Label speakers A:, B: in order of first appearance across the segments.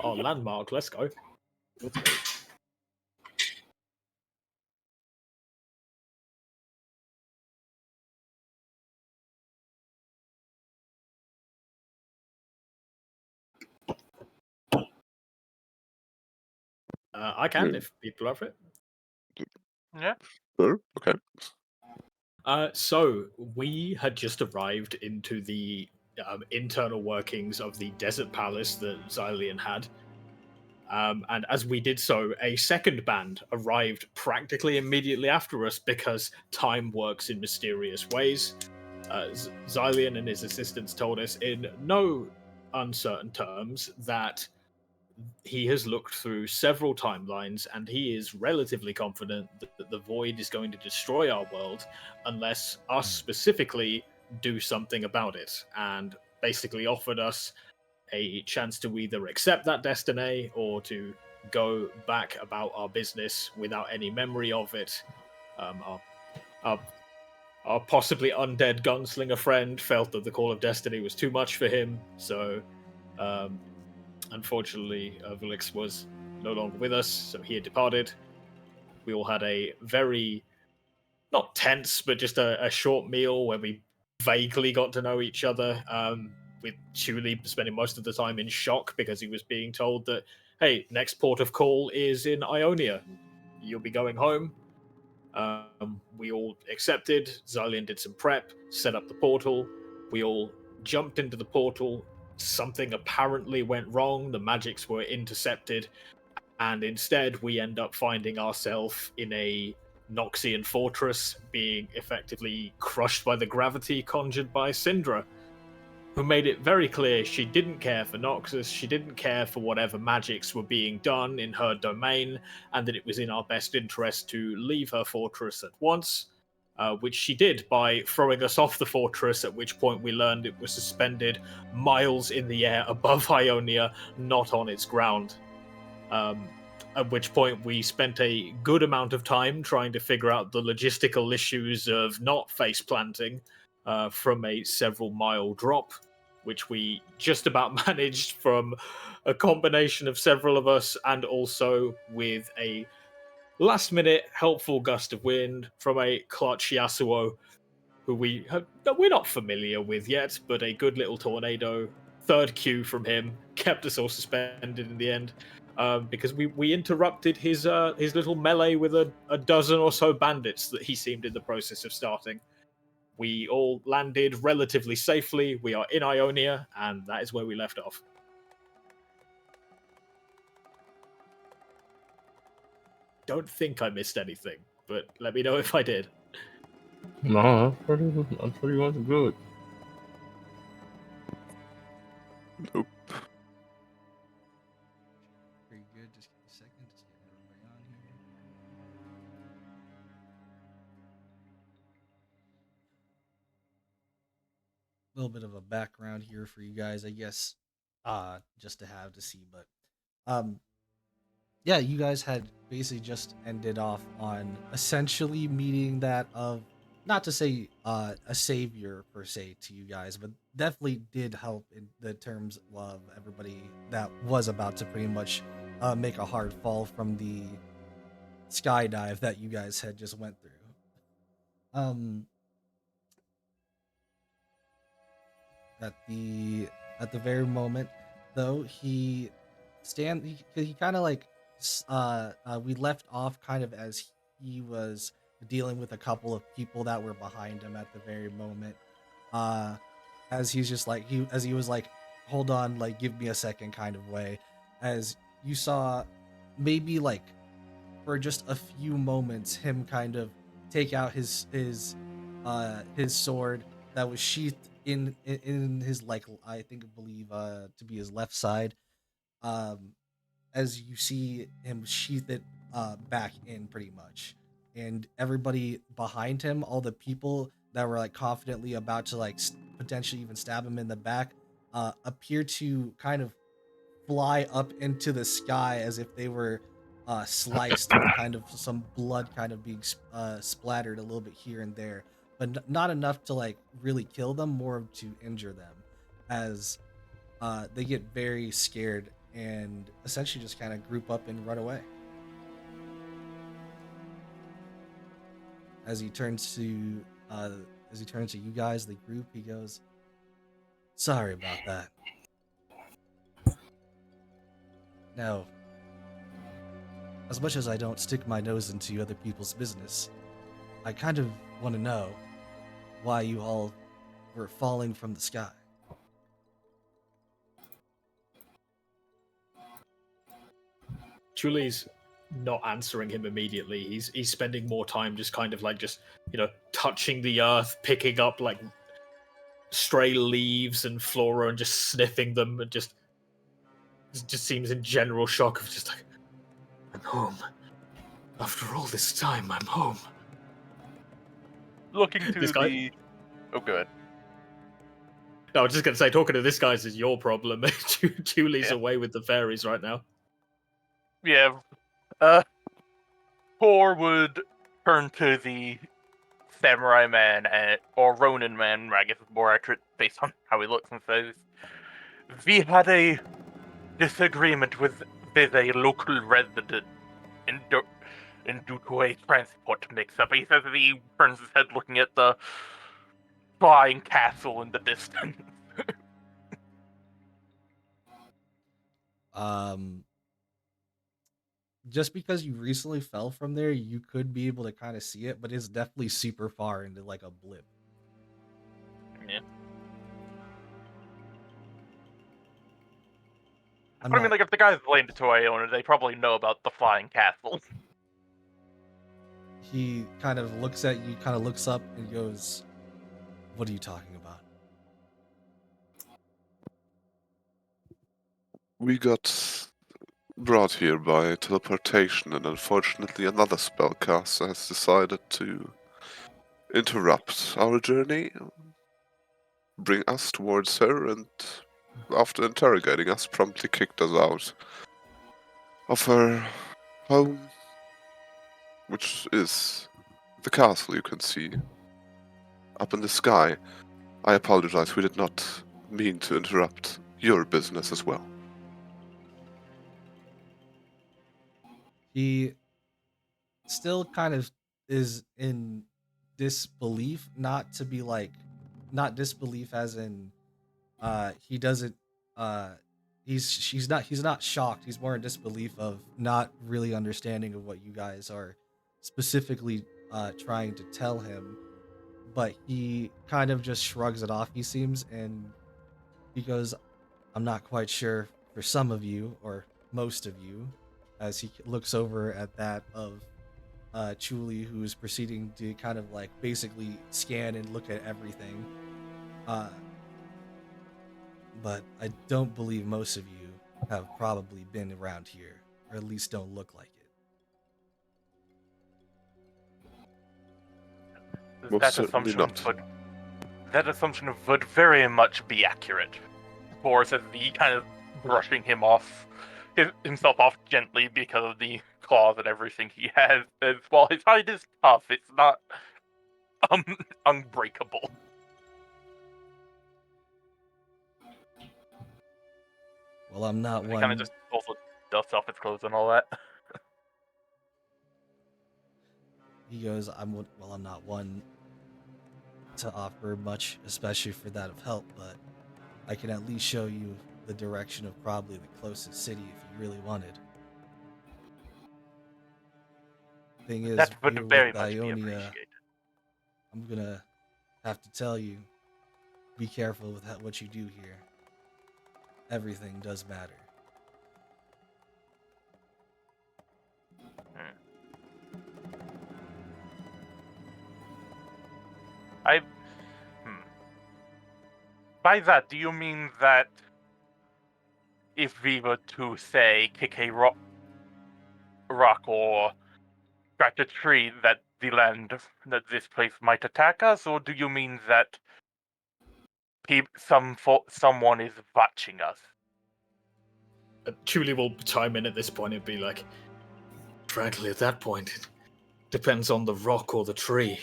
A: our landmark. Let's go. I can if people are for it.
B: Yeah.
C: Sure. Okay.
A: So we had just arrived into the internal workings of the desert palace that Xylian had. And as we did so, a second band arrived practically immediately after us because time works in mysterious ways. Xylian and his assistants told us in no uncertain terms that he has looked through several timelines and he is relatively confident that the void is going to destroy our world unless us specifically do something about it, and basically offered us a chance to either accept that destiny or to go back about our business without any memory of it. Our, our possibly undead gunslinger friend felt that the call of destiny was too much for him, so unfortunately, Velix was no longer with us, so he had departed. We all had a very, not tense, but just a short meal where we vaguely got to know each other, with Chuli spending most of the time in shock because he was being told that, hey, next port of call is in Ionia. You'll be going home. We all accepted. Xylian did some prep, set up the portal. We all jumped into the portal. Something apparently went wrong. The magics were intercepted. And instead, we end up finding ourselves in a Noxian fortress, being effectively crushed by the gravity conjured by Syndra, who made it very clear she didn't care for Noxus, she didn't care for whatever magics were being done in her domain, and that it was in our best interest to leave her fortress at once, which she did by throwing us off the fortress, at which point we learned it was suspended miles in the air above Ionia, not on its ground. At which point we spent a good amount of time trying to figure out the logistical issues of not face planting from a several mile drop, which we just about managed from a combination of several of us and also with a last minute helpful gust of wind from a clutch Yasuo, who we're not familiar with yet, but a good little tornado. Third Q from him kept us all suspended in the end. Because we interrupted his little melee with a dozen or so bandits that he seemed in the process of starting. We all landed relatively safely. We are in Ionia, and that is where we left off. Don't think I missed anything, but let me know if I did.
C: No, I'm pretty much good. Nope.
D: Very good. Just give me a second. Just get everybody on here. A little bit of a background here for you guys, I guess, just to have to see. But yeah, you guys had basically just ended off on essentially meeting that of, not to say a savior per se to you guys, but definitely did help in the terms of everybody that was about to pretty much make a hard fall from the skydive that you guys had just went through. At the very moment, though, he kind of like we left off kind of as he was dealing with a couple of people that were behind him at the very moment. As he's just like he was like, hold on, like give me a second kind of way, as you saw maybe like for just a few moments him kind of take out his sword that was sheathed in his, like, I believe to be his left side, um as you see him sheath it back in pretty much, and everybody behind him, all the people that were like confidently about to like potentially even stab him in the back, appear to kind of fly up into the sky as if they were sliced with kind of some blood kind of being splattered a little bit here and there, but not enough to like really kill them, more to injure them, as they get very scared and essentially just kind of group up and run away. As he turns to you guys, the group, he goes, "Sorry about that. Now, as much as I don't stick my nose into other people's business, I kind of want to know why you all were falling from the sky."
A: Julie's not answering him immediately. He's spending more time just kind of like touching the earth, picking up like stray leaves and flora and just sniffing them, and just seems in general shock of just like, I'm home. After all this time, I'm home.
B: Looking to
A: This guy-
B: the... Oh, good.
A: No, I was just going to say, talking to this guy's is your problem. Julie's away with the fairies right now.
B: Yeah. Thor would turn to the samurai man, or Ronin man, I guess it's more accurate based on how he looks and says, "We had a disagreement with a local resident due to a transport mix-up." He says he turns his head looking at the flying castle in the distance.
D: Just because you recently fell from there, you could be able to kind of see it, but it's definitely super far into like a blip.
B: Yeah.
D: I
B: mean, like, if the guys blamed it to Iona, they probably know about the flying castle.
D: He kind of looks at you, kind of looks up, and goes, "What are you talking about?"
E: We got brought here by teleportation, and unfortunately another spellcaster has decided to interrupt our journey, bring us towards her, and after interrogating us, promptly kicked us out of her home, which is the castle you can see up in the sky. I apologize, we did not mean to interrupt your business as well.
D: He still kind of is in disbelief, not disbelief as in he doesn't he's not shocked. He's more in disbelief of not really understanding of what you guys are specifically trying to tell him, but he kind of just shrugs it off, he seems, and he goes, "I'm not quite sure for some of you, or most of you," as he looks over at that of Chuli, who is proceeding to kind of like basically scan and look at everything. But I don't believe most of you have probably been around here, or at least don't look like it.
E: Most
B: That
E: certainly
B: assumption
E: not.
B: would very much be accurate. Boris says he kind of brushing himself off gently because of the claws and everything he has. As while his hide is tough, it's not unbreakable.
D: Well, I'm not
B: He
D: one.
B: kind of just also dusts off his clothes and all that.
D: He goes, I'm not one to offer much, especially for that of help, but I can at least show you the direction of probably the closest city if you really wanted. Thing is,
B: That would
D: here
B: very
D: with
B: much be
D: Ionia,
B: appreciated.
D: I'm gonna have to tell you, be careful with what you do here. Everything does matter.
B: By that, do you mean that if we were to, say, kick a rock or strike a tree, that this place might attack us, or do you mean that someone is watching us?
A: Chuli will chime in at this point and be like, frankly, at that point, it depends on the rock or the tree.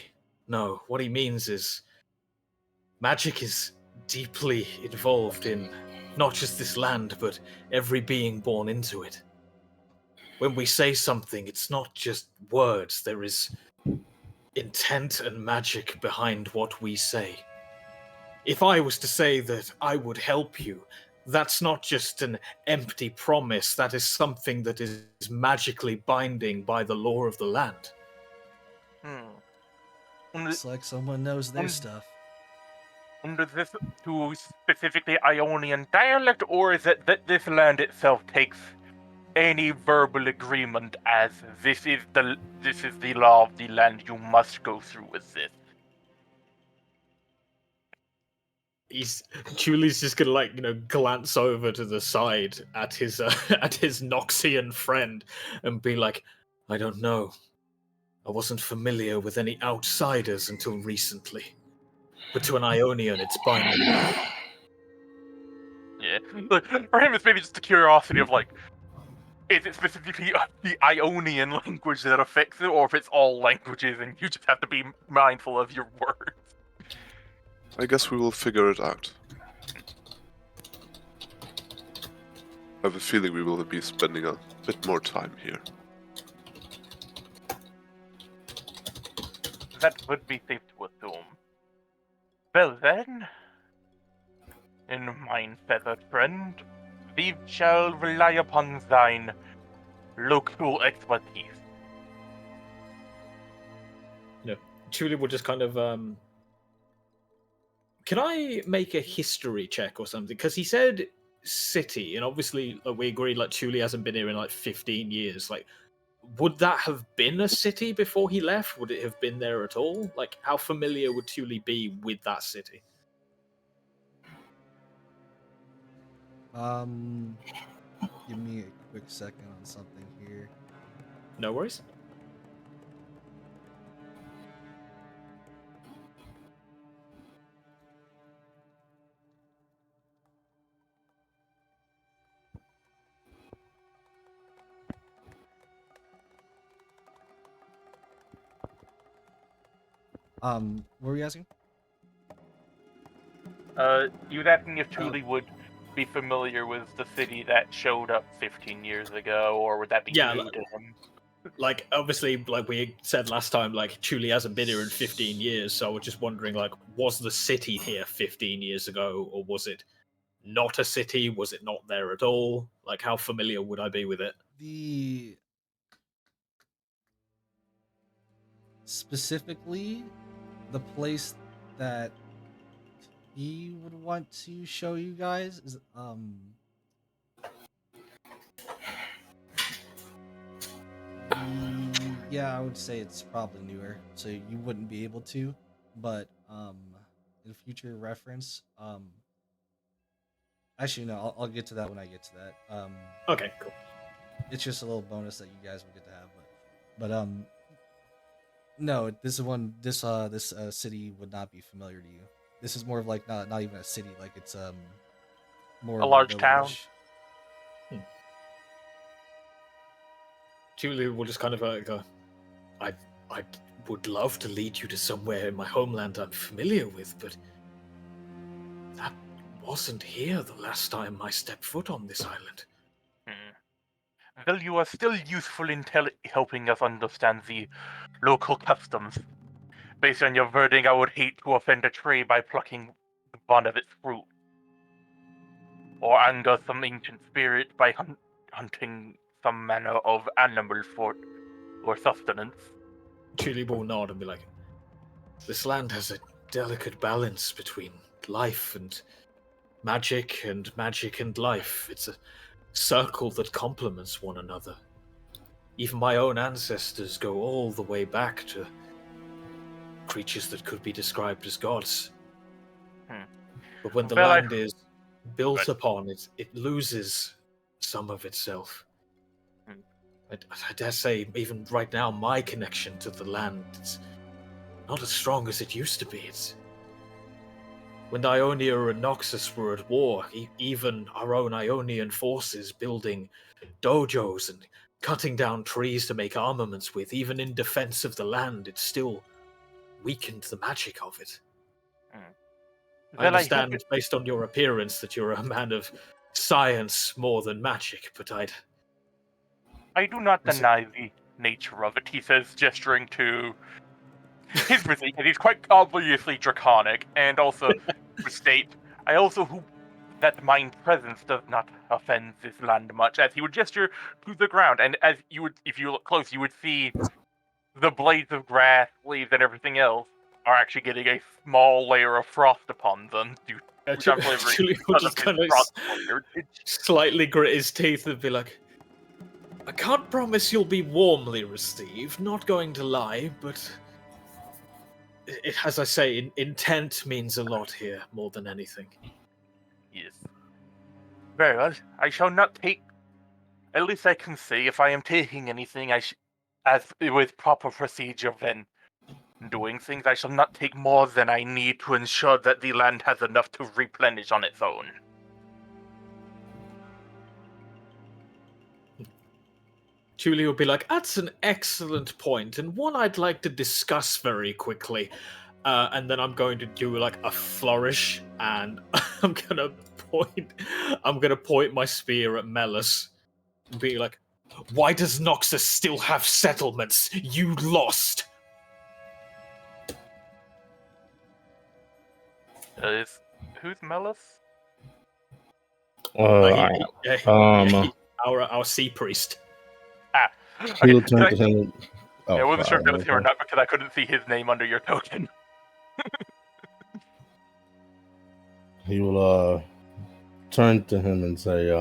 A: No, what he means is magic is deeply involved in not just this land, but every being born into it. When we say something, it's not just words. There is intent and magic behind what we say. If I was to say that I would help you, that's not just an empty promise. That is something that is magically binding by the law of the land.
D: Looks like someone knows their
B: um,
D: stuff.
B: And is this to specifically Ionian dialect, or is it that this land itself takes any verbal agreement as this is the law of the land, you must go through with this?
A: Julie's just gonna glance over to the side at his at his Noxian friend and be like, I don't know. I wasn't familiar with any outsiders until recently. But to an Ionian, it's binding.
B: Yeah. Like, for him, it's maybe just the curiosity of, like, is it specifically the Ionian language that affects it, or if it's all languages and you just have to be mindful of your words?
E: I guess we will figure it out. I have a feeling we will be spending a bit more time here.
B: That would be safe to assume. Well then, in mine feathered friend, we shall rely upon thine local expertise.
A: Julie will just kind of can I make a history check or something? Because he said city, and obviously we agreed like Julie hasn't been here in like 15 years. Like, would that have been a city before he left? Would it have been there at all? Like, how familiar would Julie be with that city?
D: Give me a quick second on something here.
A: No worries.
D: What were you asking?
B: You was asking if Truly would be familiar with the city that showed up 15 years ago, or would that be new to him?
A: Like, obviously, like we said last time, like, Julie hasn't been here in 15 years, so I was just wondering, like, was the city here 15 years ago, or was it not a city? Was it not there at all? Like, how familiar would I be with it?
D: Specifically, the place that he would want to show you guys is yeah, I would say it's probably newer, so you wouldn't be able to, but in future reference, actually no, I'll get to that when I get to that.
A: Okay, cool.
D: It's just a little bonus that you guys will get to have, but no, this city would not be familiar to you. This is more of like not even a city, like it's more
B: A
D: of
B: large
D: village.
B: town?
A: Julie will just kind of go, I would love to lead you to somewhere in my homeland I'm familiar with, but that wasn't here the last time I stepped foot on this island.
B: Well, you are still useful in helping us understand the local customs. Based on your verdict, I would hate to offend a tree by plucking one of its fruit, or anger some ancient spirit by hunting some manner of animal for sustenance.
A: Julie will nod and be like, this land has a delicate balance between life and magic and life. It's a circle that complements one another. Even my own ancestors go all the way back to creatures that could be described as gods. But when the land is built upon, it loses some of itself. I dare say, even right now, my connection to the land is not as strong as it used to be. It's when Ionia and Noxus were at war, even our own Ionian forces building dojos and cutting down trees to make armaments with, even in defense of the land, it still weakened the magic of it. I understand, based on your appearance, that you're a man of science more than magic, but
B: I do not
A: Is it-
B: deny the nature of it, he says, gesturing to his physique, and he's quite obviously draconic, and also to state, I also hope that my presence does not offend this land much, as he would gesture to the ground, and as you would, if you look close, you would see the blades of grass, leaves, and everything else are actually getting a small layer of frost upon them, which I'm flavoring
A: Julie will
B: because
A: just
B: of
A: kind
B: his
A: of
B: frost heritage.
A: slightly grit his teeth and be like, I can't promise you'll be warmly received, not going to lie, but as I say, intent means a lot here, more than anything.
B: Yes. Very well. I shall not take. At least I can see if I am taking anything. As with proper procedure, then doing things. I shall not take more than I need to ensure that the land has enough to replenish on its own.
A: Julie will be like, that's an excellent point, and one I'd like to discuss very quickly. And then I'm going to do like a flourish, and I'm gonna point my spear at Mellus and be like, why does Noxus still have settlements? You lost.
B: Who's Mellus?
A: Our sea priest.
C: He'll
B: Okay.
C: turn to him. Oh,
B: I wasn't sure if that was
C: sorry.
B: him or not because I couldn't see his name under your token.
C: He will turn to him and say,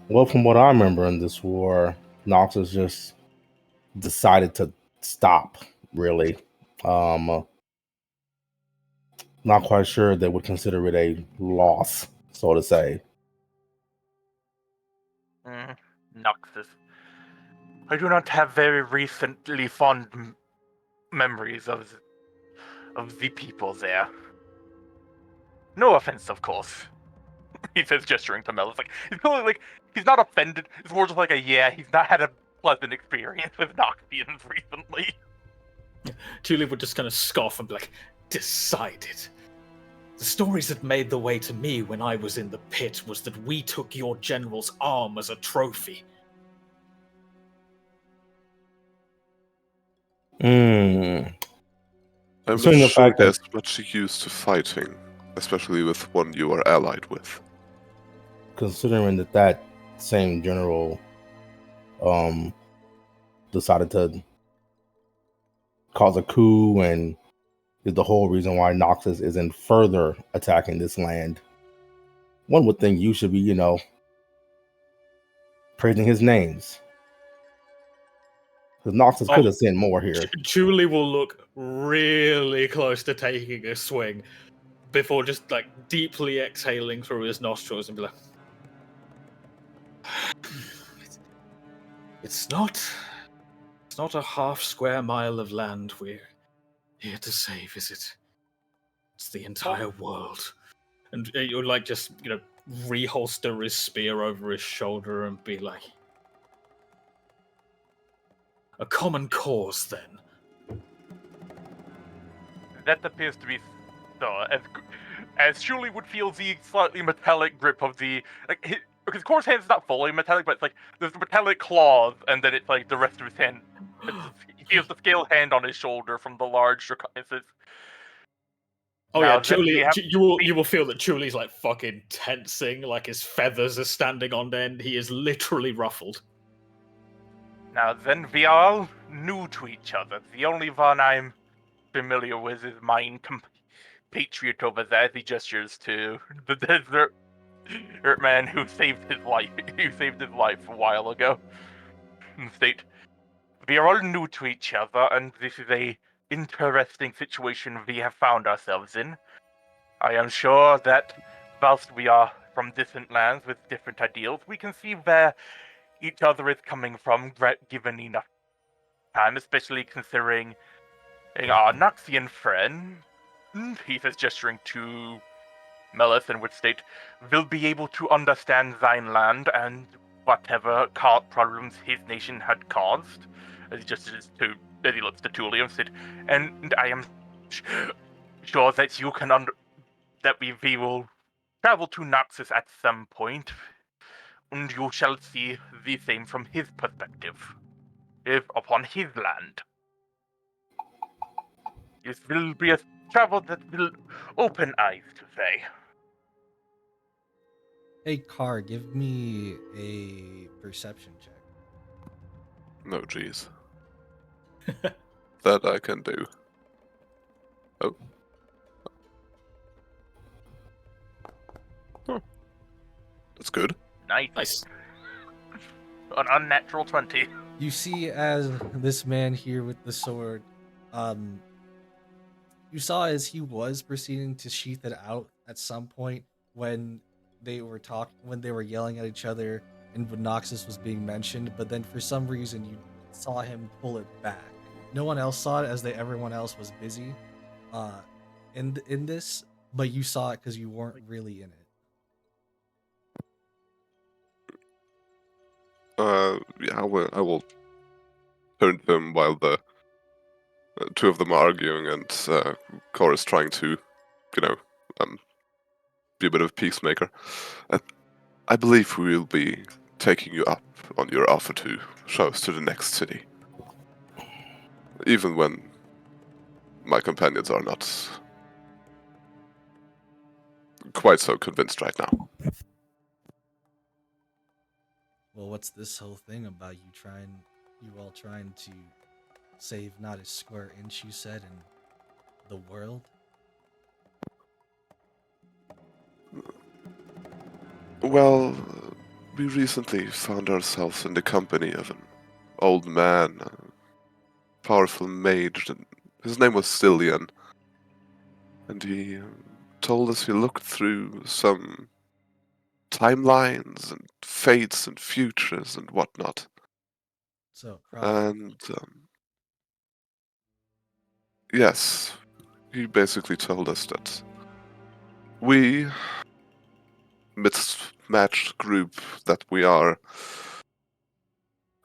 C: well, from what I remember in this war, Noxus just decided to stop, really. Not quite sure they would consider it a loss, so to say.
B: Noxus. I do not have very recently fond memories of the people there. No offense, of course. He says, gesturing to Mel. It's like he's totally like he's not offended. It's more just like he's not had a pleasant experience with Noxians recently.
A: Julie would just kind of scoff and be like, decided. The stories that made the way to me when I was in the pit was that we took your general's arm as a trophy.
E: I'm not
C: Considering the
E: sure
C: fact that-
E: there's much use to fighting, especially with one you are allied with.
C: Considering that same general decided to cause a coup and is the whole reason why Noxus isn't further attacking this land, one would think you should be, praising his names. Because Noxus could have sent more here.
A: Julie will look really close to taking a swing before just like deeply exhaling through his nostrils and be like, it's not a half square mile of land we're here to save, is it? It's the entire world. And you'll like just, reholster his spear over his shoulder and be like, a common cause then.
B: That appears to be so. As Julie would feel the slightly metallic grip of the because Core's hand is not fully metallic, but it's like there's the metallic claws, and then it's like the rest of his hand. He feels the scaled hand on his shoulder from the large.
A: Oh yeah, Julie. You will feel that Julie's like fucking tensing, like his feathers are standing on end. He is literally ruffled.
B: Now then, we are all new to each other. The only one I'm familiar with is my compatriot over there. As he gestures to the desert man who saved his life. Who saved his life a while ago. State, we are all new to each other, and this is a interesting situation we have found ourselves in. I am sure that whilst we are from different lands with different ideals, we can see where each other is coming from, given enough time, especially considering our Noxian friend, he says, gesturing to Mellus, and would state, will be able to understand thine land and whatever problems his nation had caused. As he looks to Tulio and said, and I am sure that you can that we will travel to Noxus at some point, and you shall see the same from his perspective, if upon his land. It will be a travel that will open eyes, to say.
D: Hey, Car, give me a perception check.
E: No, jeez. That I can do. Oh. Huh. That's good.
B: Nice. An unnatural 20.
D: You see, as this man here with the sword, you saw as he was proceeding to sheath it out at some point when they were yelling at each other and when Noxus was being mentioned, but then for some reason you saw him pull it back. No one else saw it as everyone else was busy in this, but you saw it because you weren't really in it.
E: Yeah, I will turn to him while the two of them are arguing, and Cor is trying to, be a bit of a peacemaker. I believe we will be taking you up on your offer to show us to the next city. Even when my companions are not quite so convinced right now.
D: Well, what's this whole thing about you all trying to save not a square inch, you said, in the world?
E: Well, we recently found ourselves in the company of an old man, a powerful mage. His name was Cillian, and he told us he looked through some timelines and fates and futures and whatnot.
D: So,
E: And yes, he basically told us that we, mismatched group that we are,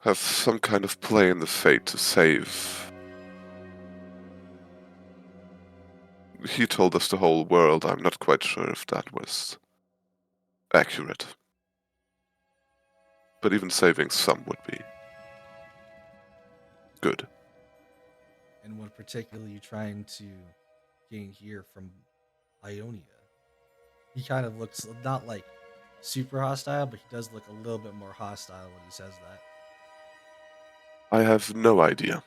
E: have some kind of play in the fate to save. He told us the whole world. I'm not quite sure if that was accurate. But even saving some would be good.
D: and what particularly you trying to gain here from Ionia? He kind of looks not like super hostile, but he does look a little bit more hostile when he says that.
E: I have no idea.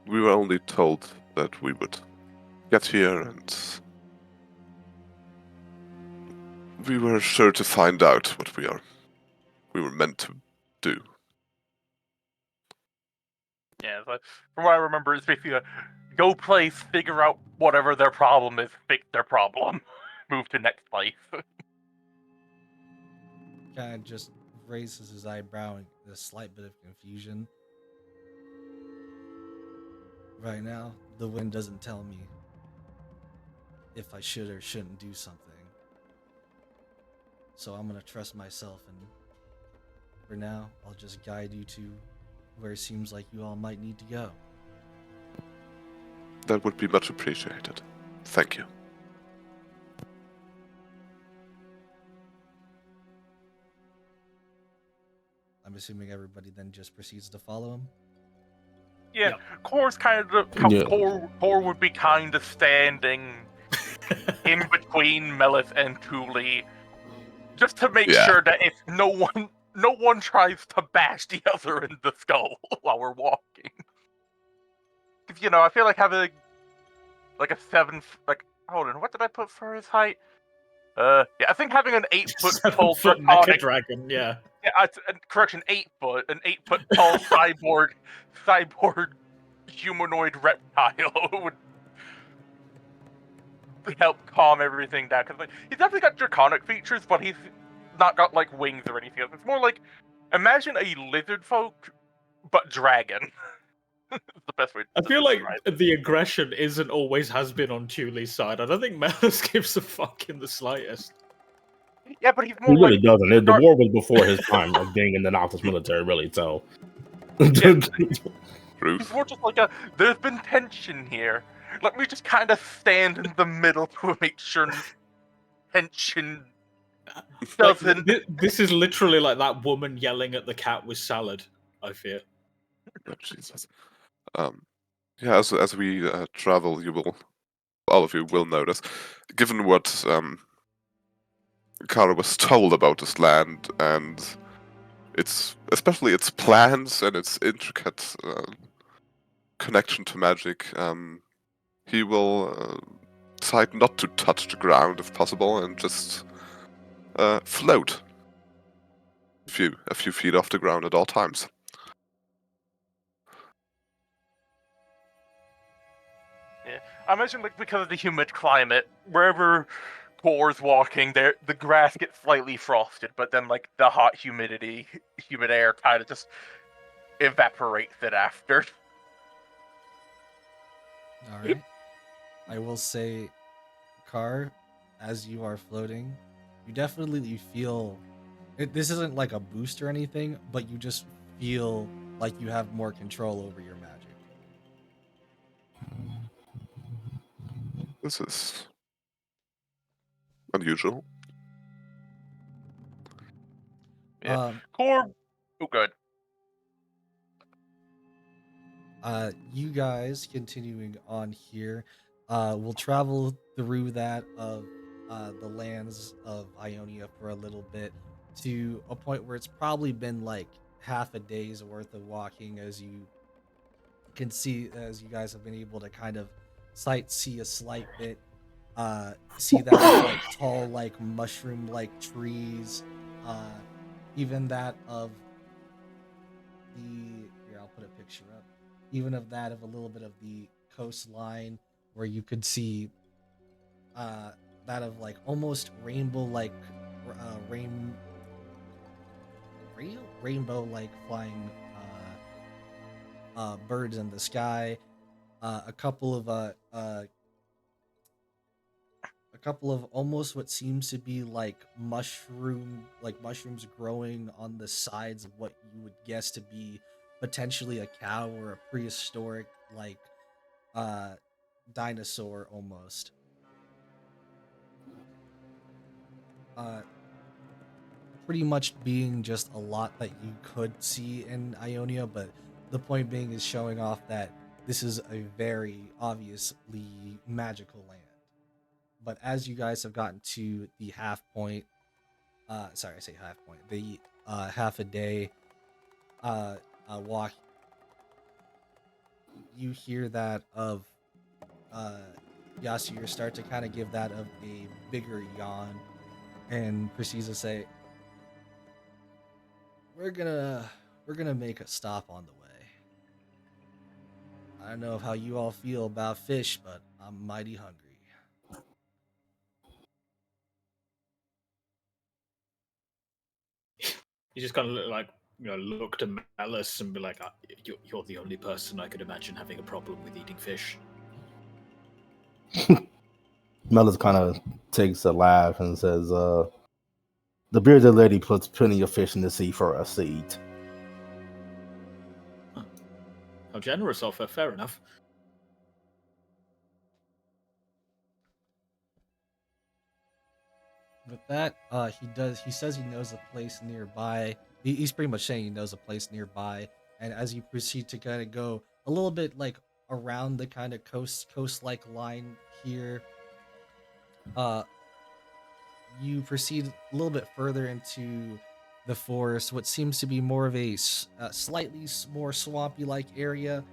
E: We were only told that we would get here, and we were sure to find out what we were meant to do.
B: Yeah, so from what I remember, it's basically a go place, figure out whatever their problem is, fix their problem, move to next place.
D: Kind of just raises his eyebrow in a slight bit of confusion. Right now, the wind doesn't tell me if I should or shouldn't do something. So I'm gonna trust myself, and for now, I'll just guide you to where it seems like you all might need to go.
E: That would be much appreciated. Thank you.
D: I'm assuming everybody then just proceeds to follow him.
B: Yeah, Cor's kind of Cor would be kind of standing in between Melith and Thule, just to make sure that if no one tries to bash the other in the skull while we're walking. Because I feel like having like a 7, hold on, what did I put for his height? Yeah, I think having an 8-foot tall
A: 7-foot
B: draconic
A: mecha dragon, yeah.
B: Yeah, correction, 8 foot, an 8-foot tall cyborg humanoid reptile would help calm everything down. Because he's definitely got draconic features, but he's not got like wings or anything else. It's more like imagine a lizard folk, but dragon. It's the best way.
A: I feel like the aggression isn't always has been on Thule's side. I don't think Melis gives a fuck in the slightest.
B: Yeah, but he's more
C: He really
B: like
C: doesn't. The war was before his time of being in the Noctis military, really. So
B: he's more just like there's been tension here, Let me just kind of stand in the middle to make sure tension
A: Like,
B: doesn't.
A: this is literally like that woman yelling at the cat with salad, I fear.
E: Oh, Jesus. Yeah, as we travel, all of you will notice, given what Kara was told about this land and especially its plans and its intricate connection to magic, he will decide not to touch the ground if possible and just float a few feet off the ground at all times.
B: I imagine, like, because of the humid climate, wherever Core's walking, the grass gets slightly frosted, but then, like, the humid air kind of just evaporates it after.
D: All right. I will say, Car, as you are floating, you feel this isn't like a boost or anything, but you just feel like you have more control over your magic.
E: This is unusual.
B: Yeah. Core. Oh, good.
D: You guys continuing on here, will travel through that of the lands of Ionia for a little bit to a point where it's probably been like half a day's worth of walking, as you can see, as you guys have been able to kind of see a slight bit, see that of like tall like mushroom like trees, even that of here, I'll put a picture up, even of that of a little bit of the coastline where you could see that of like almost rainbow like rainbow like flying birds in the sky, a couple of almost what seems to be like mushrooms growing on the sides of what you would guess to be potentially a cow or a prehistoric like dinosaur almost. Pretty much being just a lot that you could see in Ionia, but the point being is showing off that this is a very obviously magical land. But as you guys have gotten to the half point, sorry, I say half point, the half a day walk, you hear that of Yasir start to kind of give that of a bigger yawn and proceeds to say, we're gonna make a stop on the way. I don't know how you all feel about fish, but I'm mighty hungry.
A: You just kind of look to Malice and be like, "You're the only person I could imagine having a problem with eating fish."
C: Mellis kind of takes a laugh and says, the bearded lady puts plenty of fish in the sea for us to eat.
A: How generous of her, fair enough.
D: With that, he says he knows a place nearby. He's pretty much saying he knows a place nearby. And as you proceed to kind of go a little bit like around the kind of coast like line here, you proceed a little bit further into the forest, what seems to be more of a slightly more swampy like area.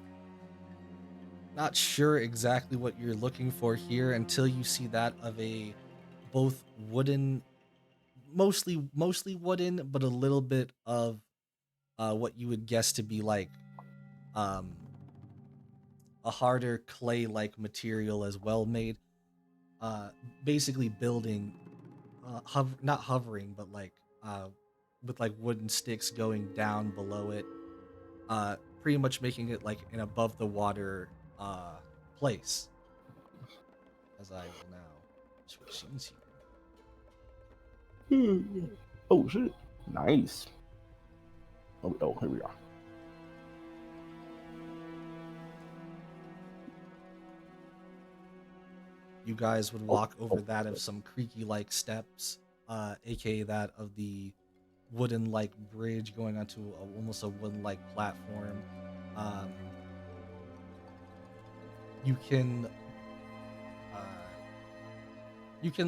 D: Not sure exactly what you're looking for here until you see that of a both wooden, mostly wooden, but a little bit of what you would guess to be like a harder clay like material as well made, basically building not hovering, but like with like wooden sticks going down below it, pretty much making it like an above the water place. As I will now switch scenes here.
C: Oh shit! Nice. Oh, here we are.
D: you guys would walk over that of some creaky-like steps, aka that of the wooden-like bridge going onto almost a wooden-like platform. Um, you can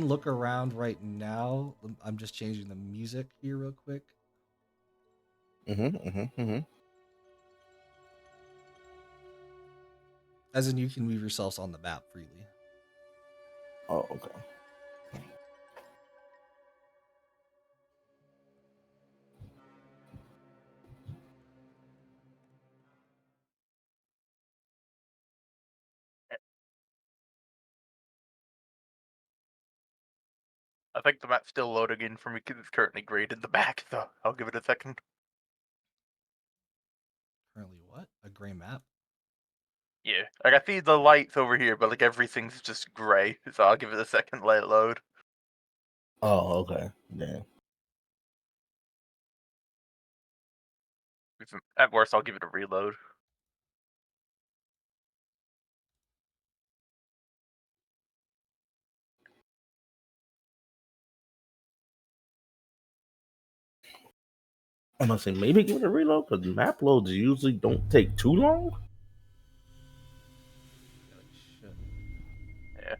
D: look around right now. I'm just changing the music here real quick. As in, you can move yourselves on the map freely.
C: Oh, okay.
B: I think the map's still loading in for me because it's currently grayed in the back, so I'll give it a second.
D: Currently, what? A gray map?
B: Yeah, like I see the lights over here, but like everything's just gray, so I'll give it a second, let it load.
C: Oh, okay. Damn.
B: At worst, I'll give it a reload.
C: I'm gonna say maybe give it a reload because map loads usually don't take too long.
B: Yeah.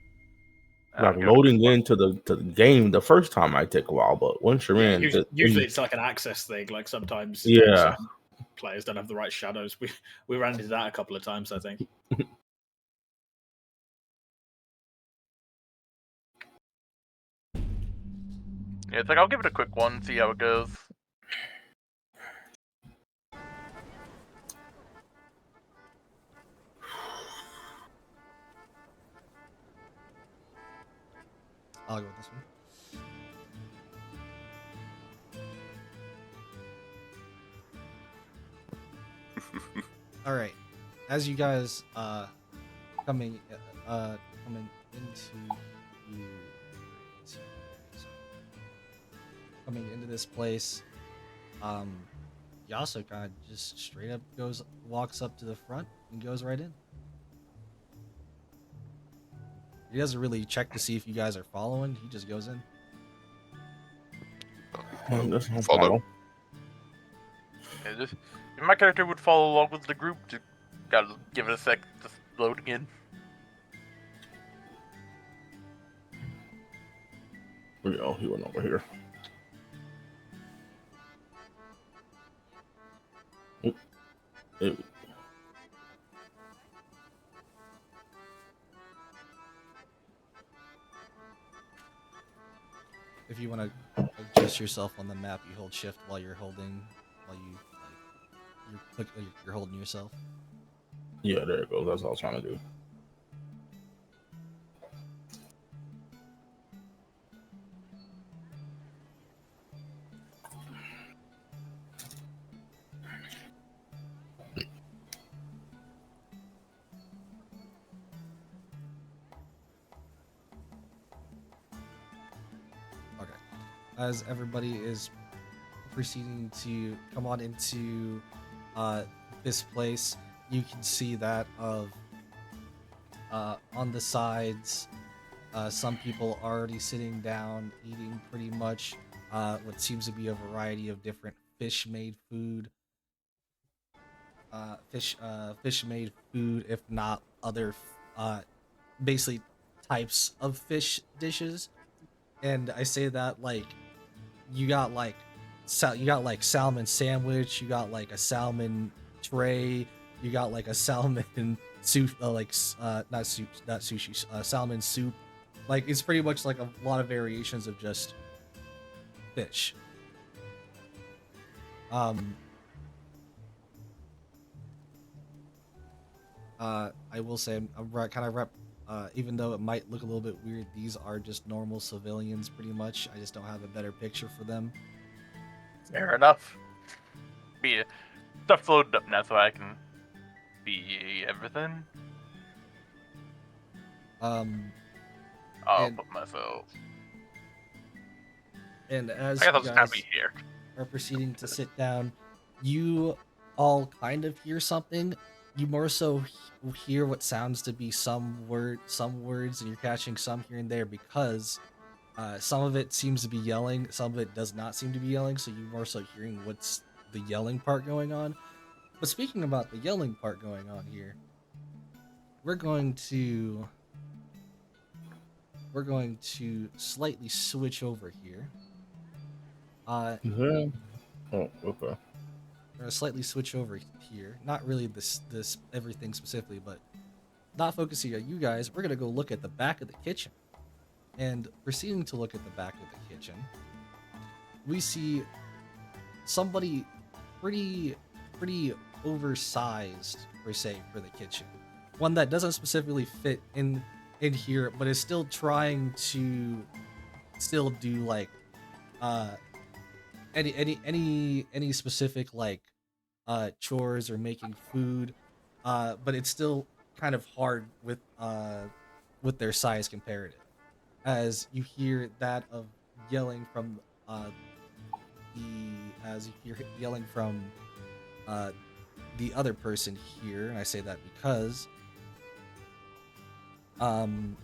C: Like loading into the game the first time might take a while, but once you're
A: Yeah,
C: in,
A: usually it's like an access thing. Like sometimes
C: yeah.
A: certain players don't have the right shadows. We ran into that a couple of times, I think.
B: Yeah, it's like I'll give it a quick one, see how it goes.
D: I'll go with this one. All right. As you guys coming into this place, Yasuo kind of just straight up walks up to the front and goes right in. He doesn't really check to see if you guys are following. He just goes in.
C: That's no
E: Follow.
C: problem.
B: Yeah, my character would follow along with the group. Gotta give it a sec, just load again.
C: Oh, he went over here.
D: If you want to adjust yourself on the map, you hold shift while you're holding you're holding yourself.
C: Yeah, there it goes. That's what I was trying to do.
D: Okay. As everybody is proceeding to come on into this place, you can see that of on the sides, some people already sitting down eating pretty much what seems to be a variety of different fish-made food. Fish-made food, if not other, basically types of fish dishes. And I say that like you got like salmon sandwich, you got like a salmon tray, you got like a salmon soup, not sushi, salmon soup. Like it's pretty much like a lot of variations of just fish. I will say even though it might look a little bit weird, these are just normal civilians pretty much. I just don't have a better picture for them.
B: Fair enough. Be stuff loaded up now so I can be everything. I'll put myself.
D: And as
B: I guess I'll
D: you
B: just kind
D: guys
B: of be here.
D: are proceeding to sit down, you all kind of hear something. you more so hear what sounds to be some words, and you're catching some here and there because some of it seems to be yelling, some of it does not seem to be yelling. So you're more so hearing what's the yelling part going on. But speaking about the yelling part going on here, we're going to slightly switch over here.
C: Yeah. Oh, okay.
D: We're gonna slightly switch over here. Not really this everything specifically, but not focusing on you guys. We're gonna go look at the back of the kitchen. And proceeding to look at the back of the kitchen, we see somebody pretty oversized per se for the kitchen. One that doesn't specifically fit in here, but is still trying to still do like any specific like chores or making food, but it's still kind of hard with their size comparative, as you hear that of yelling from the other person here. And I say that because everyone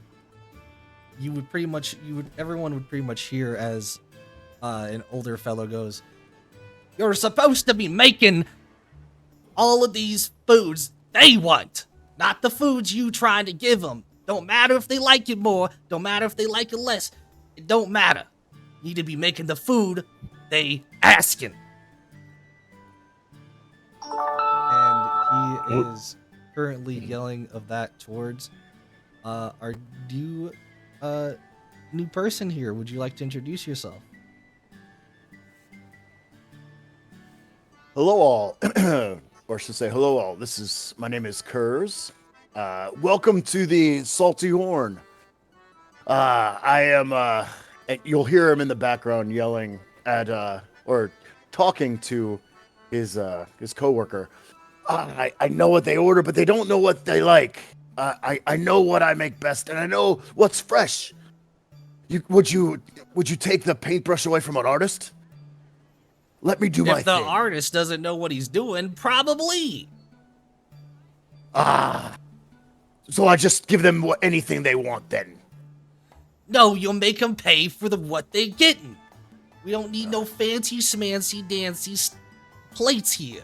D: would pretty much hear as an older fellow goes, "You're supposed to be making all of these foods they want, not the foods you trying to give them. Don't matter if they like it more, don't matter if they like it less, it don't matter. You need to be making the food they asking." And he is currently yelling of that towards our new person here. Would you like to introduce yourself?
F: Hello all, or I should say hello all. My name is Kurz. Welcome to the Salty Horn. I am, and you'll hear him in the background yelling at, or talking to his coworker. I know what they order, but they don't know what they like. I know what I make best, and I know what's fresh. Would you take the paintbrush away from an artist? Let me do my thing.
D: If the artist doesn't know what he's doing, probably.
F: So I just give them anything they want then?
D: No, you'll make them pay for what they're getting. We don't need no fancy schmancy dancy plates here.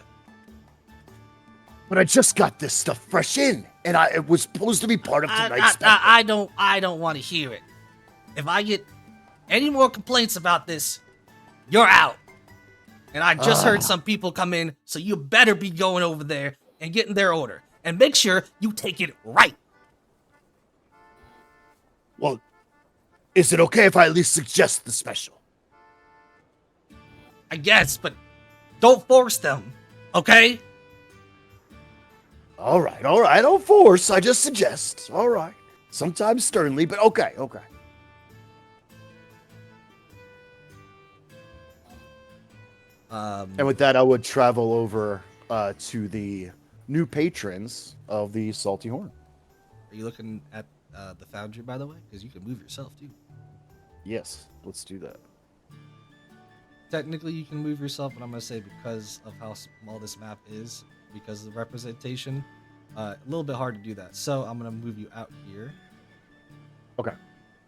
F: But I just got this stuff fresh in, and it was supposed to be part of tonight's special.
D: I don't want to hear it. If I get any more complaints about this, you're out. And I just heard some people come in, so you better be going over there and getting their order. And make sure you take it right.
F: Well, is it okay if I at least suggest the special?
D: I guess, but don't force them, okay?
F: All right. I don't force. I just suggest. All right. Sometimes sternly, but okay. And with that, I would travel over to the new patrons of the Salty Horn.
D: Are you looking at the foundry, by the way? Because you can move yourself, too.
F: Yes, let's do that.
D: Technically, you can move yourself, but I'm going to say because of how small this map is, because of the representation, a little bit hard to do that. So I'm going to move you out here.
F: Okay.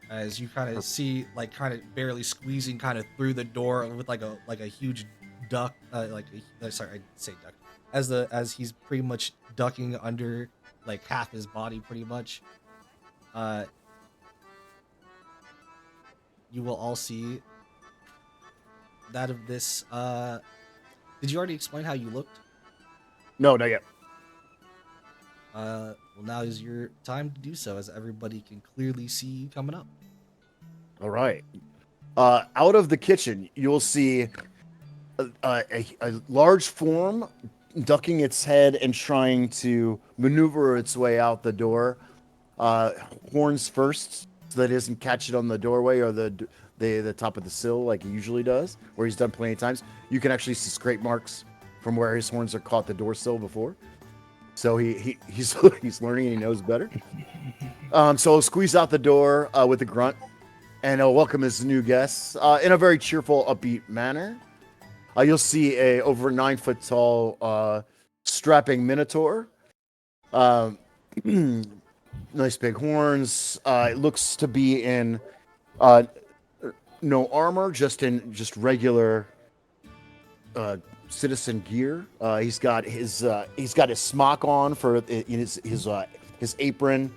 D: As you kind of see, like, kind of barely squeezing kind of through the door with like a huge duck, sorry, I say duck, as he's pretty much ducking under like half his body, pretty much. You will all see that of this. Did you already explain how you looked?
F: No, not yet.
D: Well, now is your time to do so, as everybody can clearly see you coming up.
F: All right. Out of the kitchen, you'll see a large form ducking its head and trying to maneuver its way out the door. Horns first, so that it doesn't catch it on the doorway or the top of the sill like he usually does, where he's done plenty of times. You can actually see scrape marks from where his horns are caught the door sill before. So he's learning and he knows better. So he'll squeeze out the door with a grunt, and he'll welcome his new guests in a very cheerful, upbeat manner. You'll see a over 9 foot tall strapping minotaur Um, nice big horns. It looks to be in no armor, just regular citizen gear. He's got his smock on for his apron,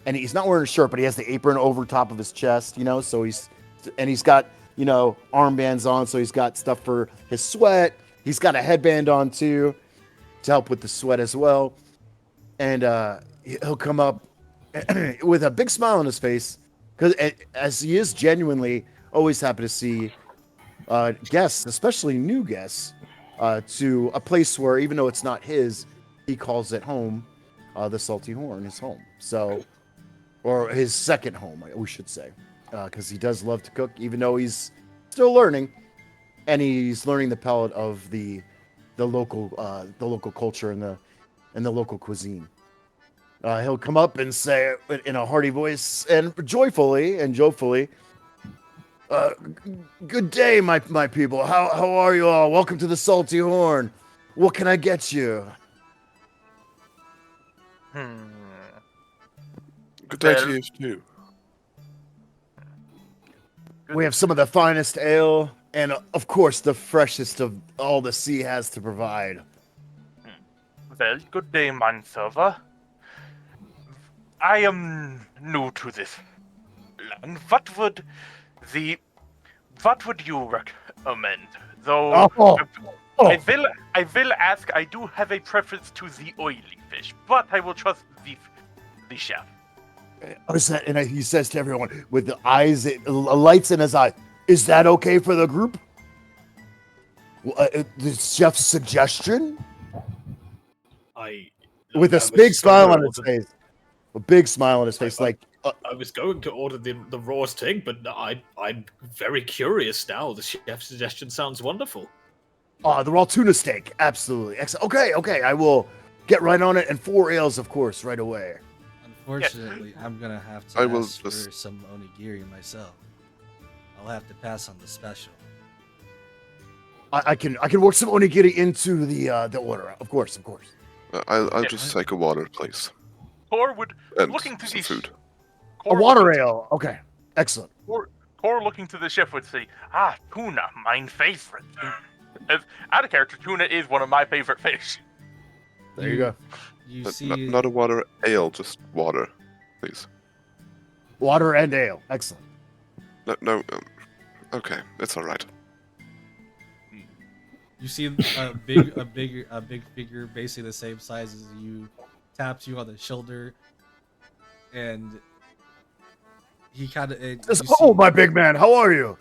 F: and he's not wearing a shirt, but he has the apron over top of his chest. So he's got armbands on, so he's got stuff for his sweat. He's got a headband on too to help with the sweat as well, and he'll come up with a big smile on his face because as he is genuinely always happy to see guests, especially new guests, to a place where even though it's not his, he calls it home. The Salty Horn is home, or his second home, we should say, because he does love to cook, even though he's still learning, and he's learning the palate of the local culture and the local cuisine. He'll come up and say in a hearty voice and joyfully, good day, my people. How are you all? Welcome to the Salty Horn. What can I get you?
E: Good day
B: Well-
E: to you too.
F: We have some of the finest ale, and of course, the freshest of all the sea has to provide.
B: Well, good day, manserver. I am new to this land. What would you recommend? Though
F: Oh.
B: I will ask. I do have a preference to the oily fish, but I will trust the chef.
F: Is that? And he says to everyone with the eyes, lights in his eye. Is that okay for the group? The chef's suggestion, with a big smile on his face. A big smile on his face, like
A: I was going to order the raw steak, but I'm very curious now. The chef's suggestion sounds wonderful.
F: the raw tuna steak, absolutely. Okay, I will get right on it, and 4 ales, of course, right away.
D: Unfortunately, I'm gonna have to
E: I will
D: ask
E: just-
D: for some onigiri myself. I'll have to pass on the special.
F: I can work some onigiri into the order, of course.
E: I'll just take a water, please.
B: Tor would
E: And
B: looking to
E: some
B: the
E: food.
F: A water ale. Okay, excellent.
B: Tor looking to the chef would say, tuna, mine favorite. As out of character, tuna is one of my favorite fish.
F: There you go.
D: You
E: But
D: see,
E: not a water ale, just water, please.
F: Water and ale, excellent.
E: No. Okay, it's all right.
D: you see a big figure, basically the same size as you, taps you on the shoulder, and he kind of.
F: Oh, my big man, how are you?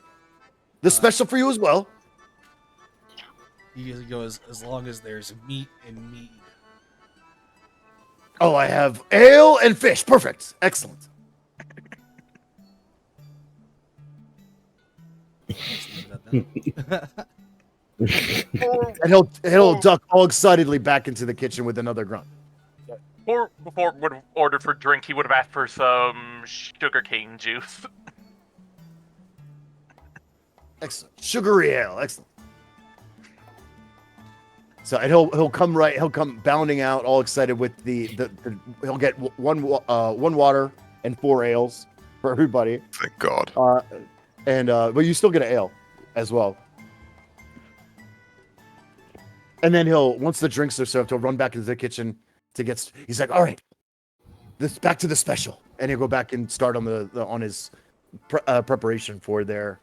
F: This special for you as well.
D: He goes, as long as there's meat and meat.
F: Oh, I have ale and fish. Perfect. Excellent. And he'll duck all excitedly back into the kitchen with another grunt.
B: Or before would have ordered for drink, he would have asked for some sugarcane juice.
F: Excellent. Sugary ale. Excellent. So and he'll come bounding out all excited with he'll get one water and 4 ales for everybody.
E: Thank God.
F: But you still get an ale as well. And then once the drinks are served, he'll run back into the kitchen he's like, all right, back to the special, and he'll go back and start on his preparation for their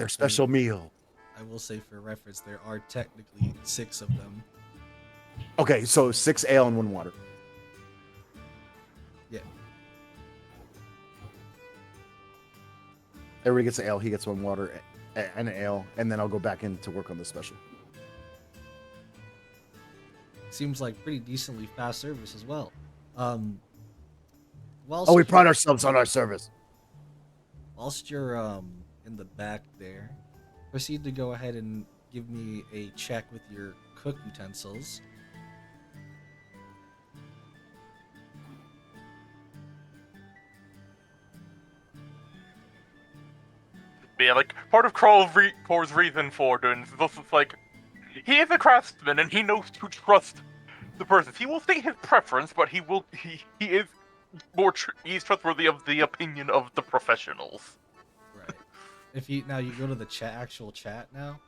F: special meal.
D: I will say, for reference, there are technically 6 of them.
F: Okay, so 6 ale and 1 water.
D: Yeah.
F: Everybody gets an ale. He gets 1 water and an ale, and then I'll go back in to work on the special.
D: Seems like pretty decently fast service as well.
F: We pride ourselves on our service.
D: Whilst you're in the back there, proceed to go ahead and give me a check with your cook utensils.
B: Yeah, like part of Kor's reason for doing this is like he is a craftsman and he knows to trust the person. He will state his preference, but he is he's trustworthy of the opinion of the professionals.
D: Right. If you go to the actual chat now,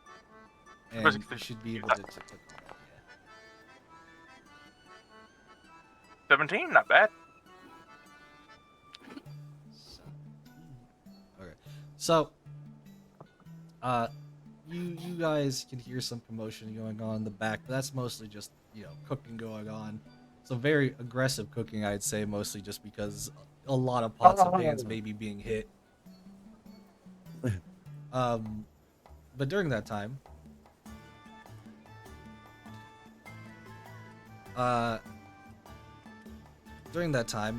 D: and
B: Where's it?
D: you should be able to click on that.
B: 17, not bad.
D: Okay. So, you guys can hear some commotion going on in the back, but that's mostly just, cooking going on. Some very aggressive cooking, I'd say, mostly just because a lot of pots and pans may be being hit. But during that time,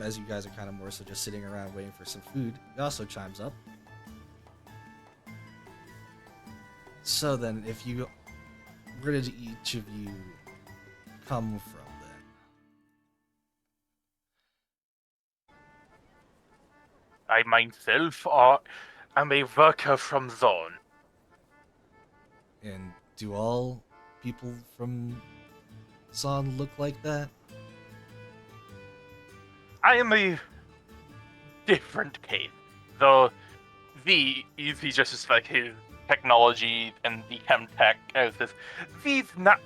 D: as you guys are kind of more so just sitting around waiting for some food, it also chimes up. So then, where did each of you come from then?
B: I myself am a worker from Zone.
D: And do all people from Zon look like that?
B: I am a different case, though he's just as like his technology and the chemtech as this. These not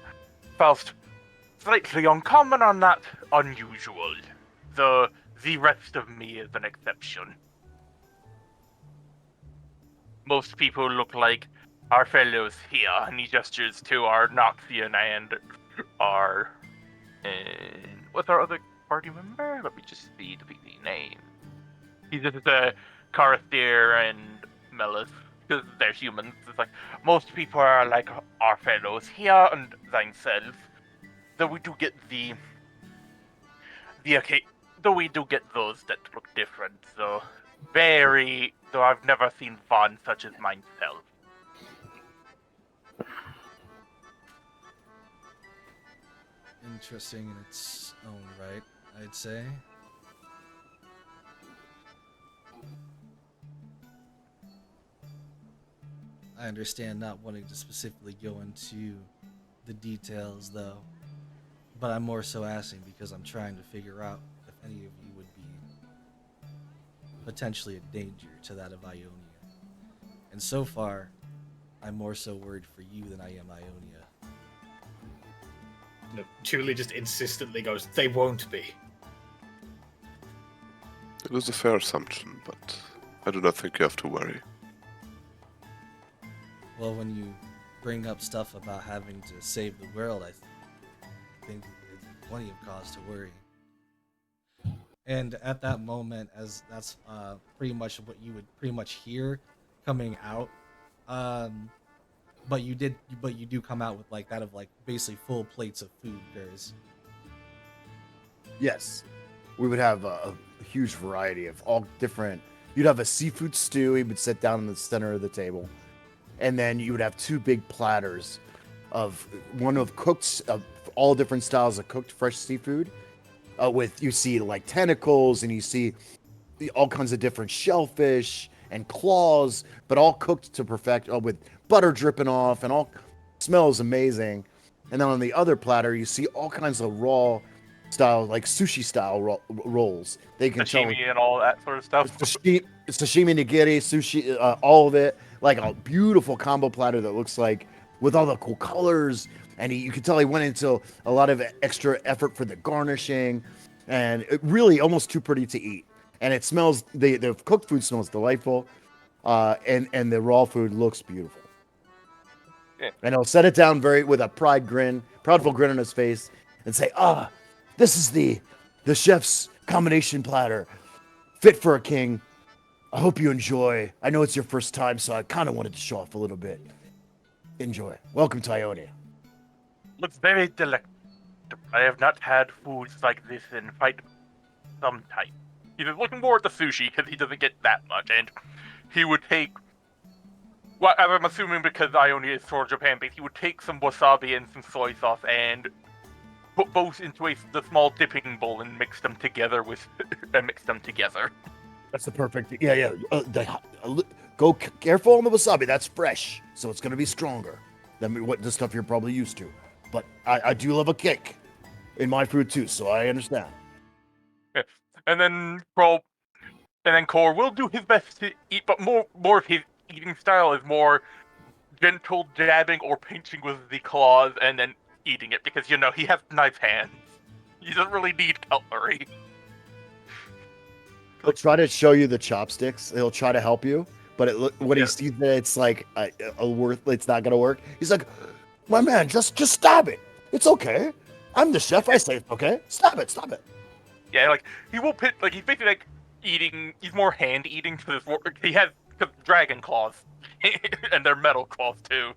B: first slightly uncommon or not unusual. The rest of me is an exception. Most people look like our fellows here, and he gestures to our Noxian and our what's our other party member? Let me just see the name. He's just Karthir and Melis, because they're humans. It's like most people are like our fellows here and thyself. Though we do get though we do get those that look different. So though I've never seen one such as myself.
D: Interesting in its own right, I'd say. I understand not wanting to specifically go into the details, though, but I'm more so asking because I'm trying to figure out if any of you would be potentially a danger to that of Ionia. And so far, I'm more so worried for you than I am Ionia.
A: Julie just insistently goes, "They won't be."
E: It is a fair assumption, but I do not think you have to worry.
D: Well, when you bring up stuff about having to save the world, I think it's plenty of cause to worry. And at that moment, as that's pretty much what you would pretty much hear coming out, but you do come out with like that of like basically full plates of food, guys.
F: Yes, we would have a huge variety of all different. You'd have a seafood stew. He would sit down in the center of the table, and then you would have two big platters of cooked, all different styles of cooked fresh seafood. With you see like tentacles, and you see all kinds of different shellfish and claws, but all cooked to perfect, with butter dripping off, and all smells amazing. And then on the other platter, you see all kinds of raw style, like sushi style rolls. They can
B: Sashimi and all that sort of stuff.
F: Sashimi, nigiri, sushi, all of it, like a beautiful combo platter that looks like with all the cool colors. And you can tell he went into a lot of extra effort for the garnishing, and it really almost too pretty to eat. And it smells, the cooked food smells delightful, and the raw food looks beautiful.
B: Yeah.
F: And he'll set it down with a proudful grin on his face, and say, this is the chef's combination platter, fit for a king. I hope you enjoy. I know it's your first time, so I kind of wanted to show off a little bit. Enjoy. Welcome to Ionia.
B: Looks very delectable. I have not had foods like this in quite some time. He's looking more at the sushi because he doesn't get that much, and he would take. Well, I'm assuming because Ionia is sort of Japan-based, he would take some wasabi and some soy sauce and put both into the small dipping bowl and mix them together
F: That's the perfect. Yeah. Go careful on the wasabi. That's fresh, so it's gonna be stronger than the stuff you're probably used to. But I do love a kick. in my food too, so I understand.
B: And then Core will do his best to eat, but more of his eating style is more gentle jabbing or pinching with the claws and then eating it, because he has knife hands. He doesn't really need cutlery.
F: He'll try to show you the chopsticks. He'll try to help you, but when he sees that it's like it's not gonna work. He's like, "My man, just stab it. It's okay. I'm the chef. I say it's okay. Stab it.
B: Yeah, like he will pit like he's basically like eating. He's more hand eating to this. He has dragon claws, and they're metal claws too.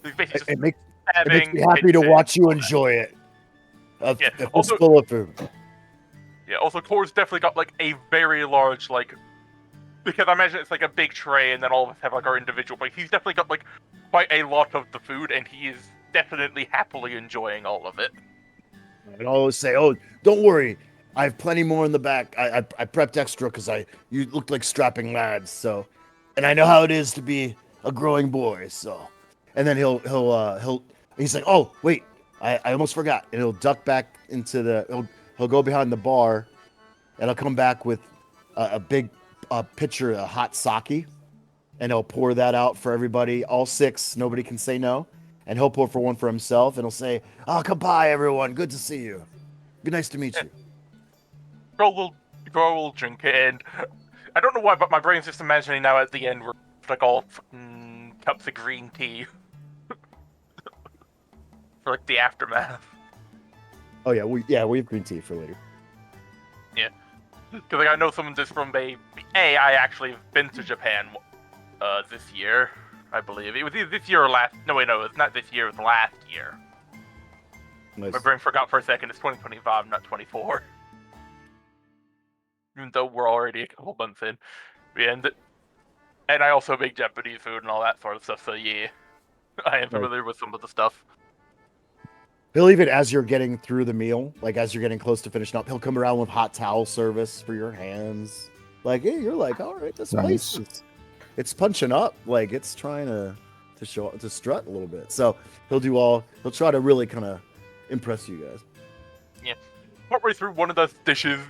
B: He's basically just
F: It makes
B: stabbing,
F: me happy to
B: pinching,
F: watch you
B: all that.
F: enjoy it. A
B: Also-
F: fistful of food.
B: Yeah, also Core's definitely got like a very large because I imagine it's like a big tray and then all of us have like our individual, but he's definitely got like quite a lot of the food and he is definitely happily enjoying all of it.
F: I'd always say, "Oh, don't worry. I have plenty more in the back. I prepped extra because you looked like strapping lads, so, and I know how it is to be a growing boy, so." And then he's like, "Oh, wait, I almost forgot." And he'll duck back into he'll go behind the bar, and he'll come back with a big pitcher of hot sake, and he'll pour that out for everybody, all 6. Nobody can say no. And he'll pour for one for himself, and he'll say, "Oh, come by, everyone. Good to see you. Good, nice to meet you."
B: Grow will drink it, and I don't know why, but my brain's just imagining now at the end we're like all cups of green tea for like the aftermath.
F: Oh yeah, we have green tea for later.
B: Because like I know someone just from I actually have been to Japan this year, I believe. It was either this year or last. No, wait, no, it's not this year. It was last year.
F: Nice.
B: My brain forgot for a second. It's 2025, not 24. Even though we're already a couple months in. Yeah, and I also make Japanese food and all that sort of stuff. So yeah, I am familiar with some of the stuff.
F: He'll even, as you're getting through the meal, like as you're getting close to finishing up, he'll come around with hot towel service for your hands. Like, hey, you're like, all right, this place it's punching up, like it's trying to strut a little bit. So he'll try to really kind of impress you guys.
B: Yeah, partway through one of those dishes,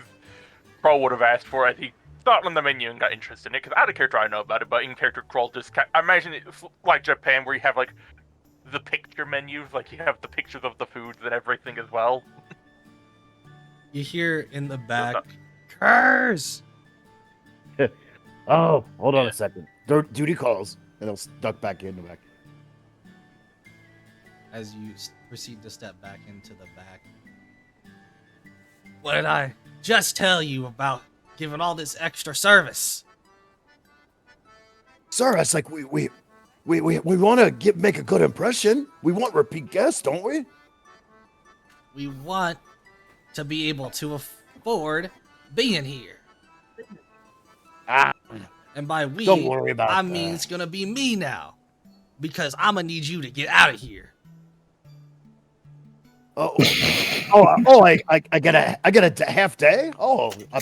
B: Kroll would have asked for it. He thought on the menu and got interested in it because out of character I know about it, but in character Kroll I imagine it's like Japan where you have like the picture menus, like you have the pictures of the foods and everything as well.
D: You hear in the back, "Curse!"
F: Oh, hold on a second. Duty calls, and he'll duck back in the back.
D: As you proceed to step back into the back. What did I just tell you about giving all this extra service?
F: Sir, it's like we want to make a good impression. We want repeat guests, don't we?
D: We want to be able to afford being here. And by we,
F: Don't worry about
D: I
F: that.
D: mean it's gonna be me now. Because I'm gonna need you to get out of here.
F: I get a half day. Oh, a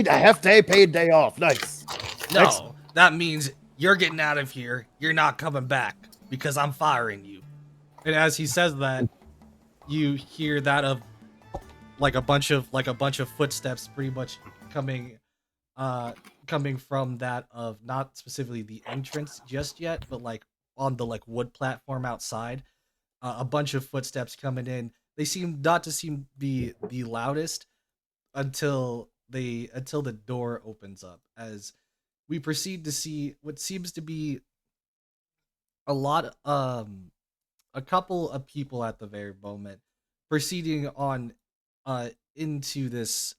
F: half day, paid day off. Nice.
D: No, that means you're getting out of here. You're not coming back because I'm firing you. And as he says that, you hear that of like a bunch of footsteps pretty much coming from that of not specifically the entrance just yet, but like on the like wood platform outside. A bunch of footsteps coming in. They seem not to be the loudest until the door opens up as we proceed to see what seems to be a couple of people at the very moment proceeding on into this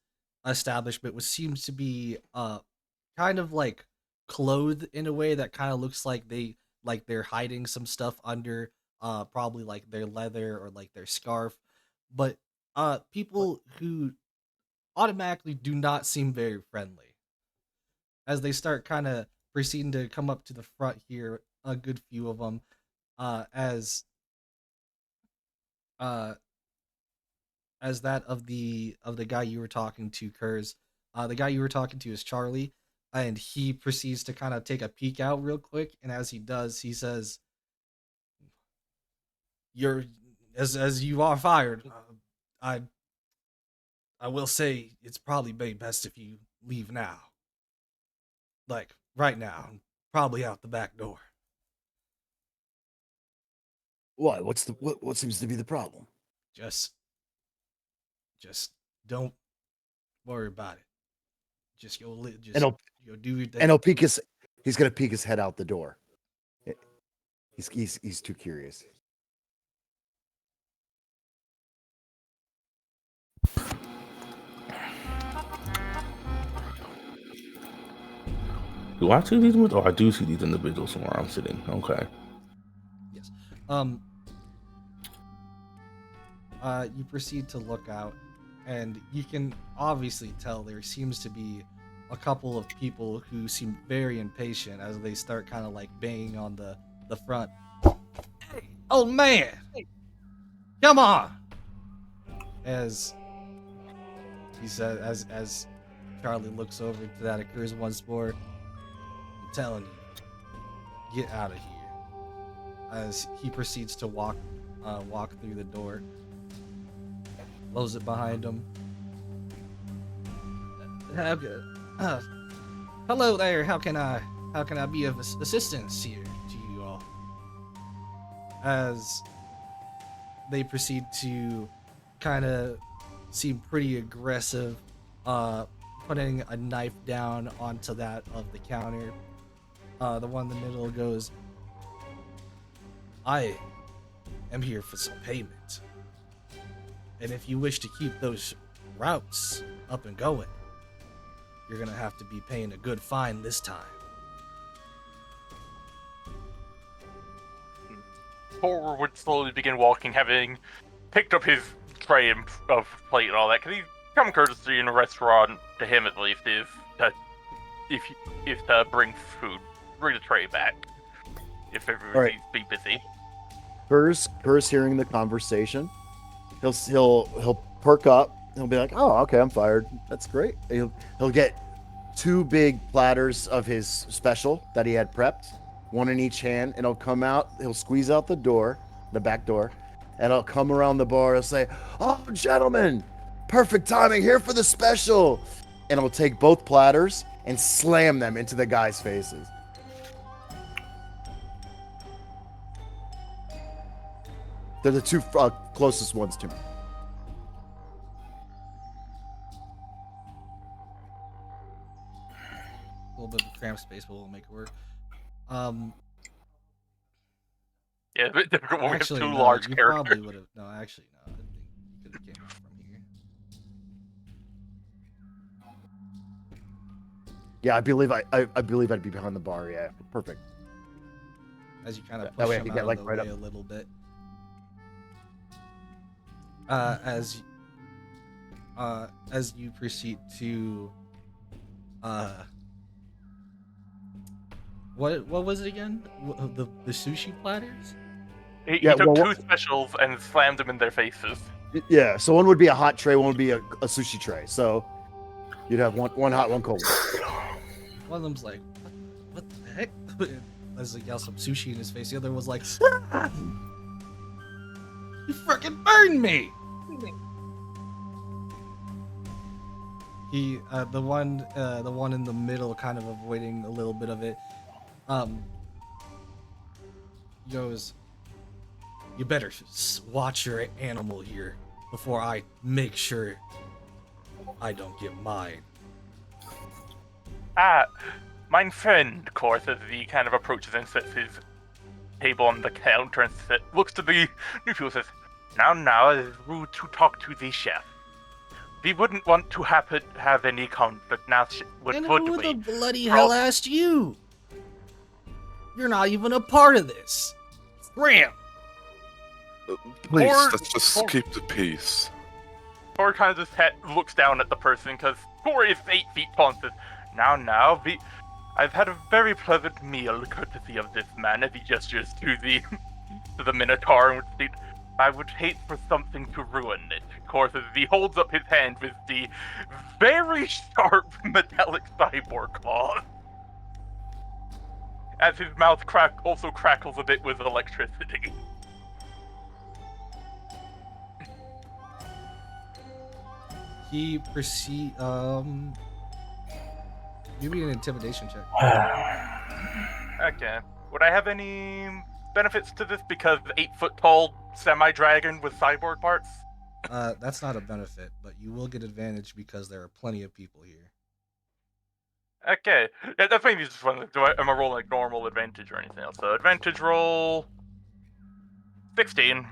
D: establishment, which seems to be kind of like clothed in a way that kind of looks like they're hiding some stuff under probably like their leather or like their scarf, but people who automatically do not seem very friendly as they start kind of proceeding to come up to the front here, a good few of them, as that of the guy you were talking to, Kurz. The guy you were talking to is Charlie, and he proceeds to kind of take a peek out real quick, and as he does, he says, "You're as you are fired. I will say it's probably best if you leave now. Like right now, probably out the back door.
F: Why? What seems to be the problem?
D: Just don't worry about it. Just
F: And he'll
D: go do your thing.
F: and he's gonna peek his head out the door. He's too curious.
C: Do I see these ones? Oh, I do see these individuals from where I'm sitting. Okay.
D: Yes. You proceed to look out, and you can obviously tell there seems to be a couple of people who seem very impatient as they start kind of like banging on the front. Hey, old man! Come on! As he says, as Charlie looks over to that occurs once more. I'm telling you, get out of here. As he proceeds to walk through the door, close it behind him. Hello there. How can I be of assistance here to you all? As they proceed to kind of seem pretty aggressive, putting a knife down onto that of the counter. The one in the middle goes, I am here for some payment. And if you wish to keep those routes up and going, you're gonna have to be paying a good fine this time.
B: Thor would slowly begin walking, having picked up his tray of plate and all that, because he's come courtesy in a restaurant, to him at least, is to bring food, bring the tray back, if everybody's be busy.
F: Curse hearing the conversation, he'll perk up. He'll be like, "Oh, okay, I'm fired. That's great." He'll get 2 big platters of his special that he had prepped, one in each hand, and he'll come out. He'll squeeze out the back door, and he'll come around the bar. He'll say, "Oh, gentlemen, perfect timing here for the special," and he'll take both platters and slam them into the guys' faces. They're the 2 closest ones to me.
D: A little bit of cramped space, but we'll make it work.
B: Yeah, a bit difficult when we have
D: Actually,
B: 2
D: no,
B: large
D: you
B: characters.
D: probably would have. No, actually, no. I think you could have came from here.
F: Yeah, I believe I'd be behind the bar. Yeah, perfect.
D: As you kind of
F: That
D: push
F: way I
D: him
F: could
D: out
F: get,
D: of
F: like,
D: the
F: right
D: way
F: up.
D: a little bit. As you proceed to what was it again? The sushi platters?
B: He
F: Yeah,
B: took
F: well,
B: 2 specials and slammed them in their faces.
F: Yeah, so one would be a hot tray, one would be a sushi tray. So you'd have one hot, one cold.
D: One of them's like, what the heck? As he yells some sushi in his face. The other was like, you freaking burned me! He, the one in the middle, kind of avoiding a little bit of it, goes, you better watch your animal here before I make sure I don't get mine.
B: Mein friend, of course, as he kind of approaches and sets his table on the counter and looks to the new people and says, Now, it's rude to talk to the chef. We wouldn't want to have any conflict now, would
D: And
B: we?
D: who the bloody hell asked you? You're not even a part of this. Scram!
E: Please,
B: Or-
E: let's just keep the peace.
B: Thor kind of just looks down at the person, because Thor is 8 feet tall and says, Now, I've had a very pleasant meal courtesy of this man, as he gestures to the Minotaur, and would state, I would hate for something to ruin it. Of course, as he holds up his hand with the very sharp metallic cyborg claw. As his mouth also crackles a bit with electricity.
D: He proceed. Give me an intimidation check.
B: Okay. Would I have any benefits to this because 8-foot tall semi-dragon with cyborg parts?
D: That's not a benefit, but you will get advantage because there are plenty of people here.
B: Okay. Yeah, that's maybe just one. Am I rolling like normal advantage or anything else? So advantage roll 16.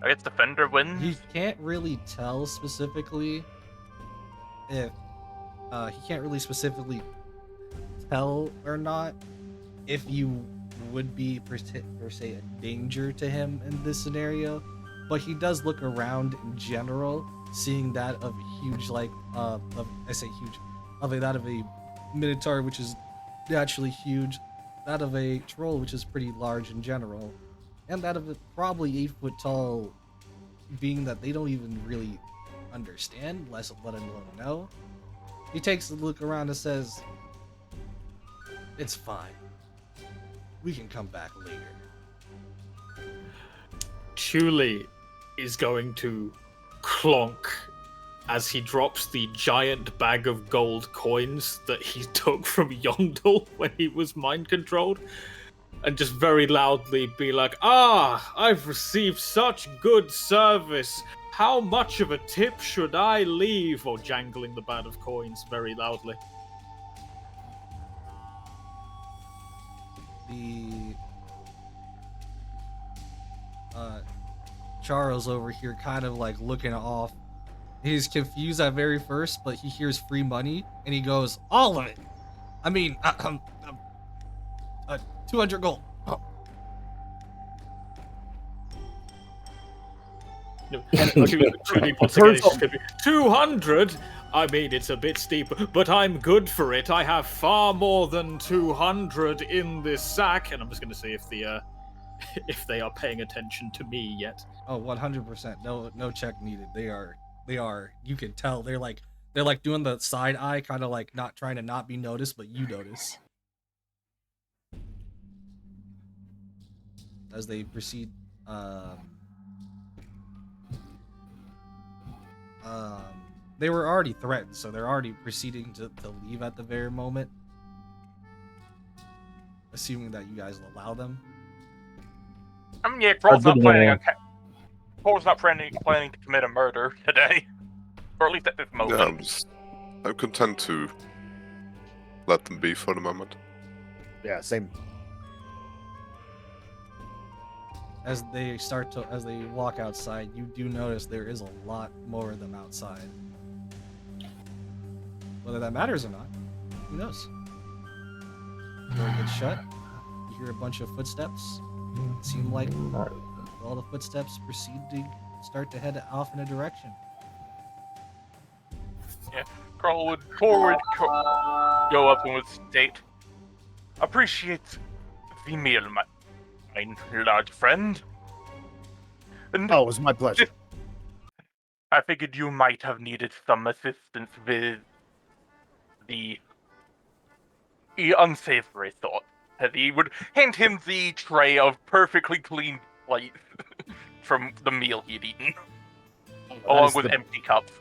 B: I guess defender wins.
D: You can't really tell specifically if he can't really specifically tell or not if you would be per se a danger to him in this scenario, but he does look around in general, seeing that of a huge that of a minotaur, which is naturally huge, that of a troll, which is pretty large in general, and that of a probably 8-foot tall being that they don't even really understand, less let alone know. He takes a look around and says, "It's fine. We can come back later."
A: Chuli is going to clonk as he drops the giant bag of gold coins that he took from Yondel when he was mind controlled, and just very loudly be like, I've received such good service. How much of a tip should I leave? Or jangling the bag of coins very loudly.
D: The Charles over here kind of like looking off. He's confused at very first, but he hears free money and he goes, "All of it. I mean, 200 gold." Oh.
A: No, Chuli puts again, 200? I mean, it's a bit steep, but I'm good for it. I have far more than 200 in this sack, and I'm just going to see if if they are paying attention to me yet.
D: Oh, 100%. No check needed. They are. You can tell they're like doing the side eye, kind of like not trying to not be noticed, but you notice. As they proceed, they were already threatened, so they're already proceeding to leave at the very moment. Assuming that you guys will allow them.
B: I mean, yeah, Kroll's not planning to commit a murder today. Or at least at this moment.
E: Yeah, I'm content to let them be for the moment.
F: Yeah, same.
D: As they walk outside, you do notice there is a lot more of them outside. Whether that matters or not, who knows? Door gets shut. You hear a bunch of footsteps. It seemed like all the footsteps proceed to start to head off in a direction.
B: Yeah, Kroll would go up and would state, "Appreciate the meal, my large friend. And
F: Oh, it was my pleasure.
B: I figured you might have needed some assistance with the unsavory thought." As he would hand him the tray of perfectly clean plates from the meal he'd eaten, along with empty cups.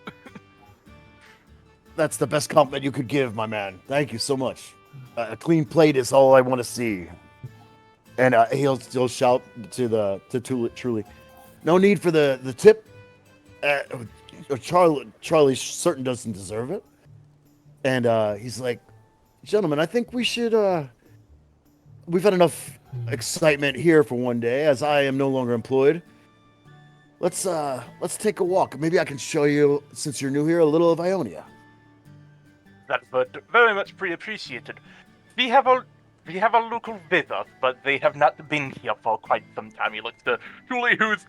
F: That's the best compliment you could give, my man. Thank you so much. A clean plate is all I want to see. And he'll shout to Truly, "No need for the tip. Charlie certain doesn't deserve it." And he's like, "Gentlemen, I think we should. We've had enough excitement here for one day, as I am no longer employed. Let's take a walk. Maybe I can show you, since you're new here, a little of Ionia."
B: That's very much appreciated. We have a local with us, but they have not been here for quite some time. He looks to Julie, who's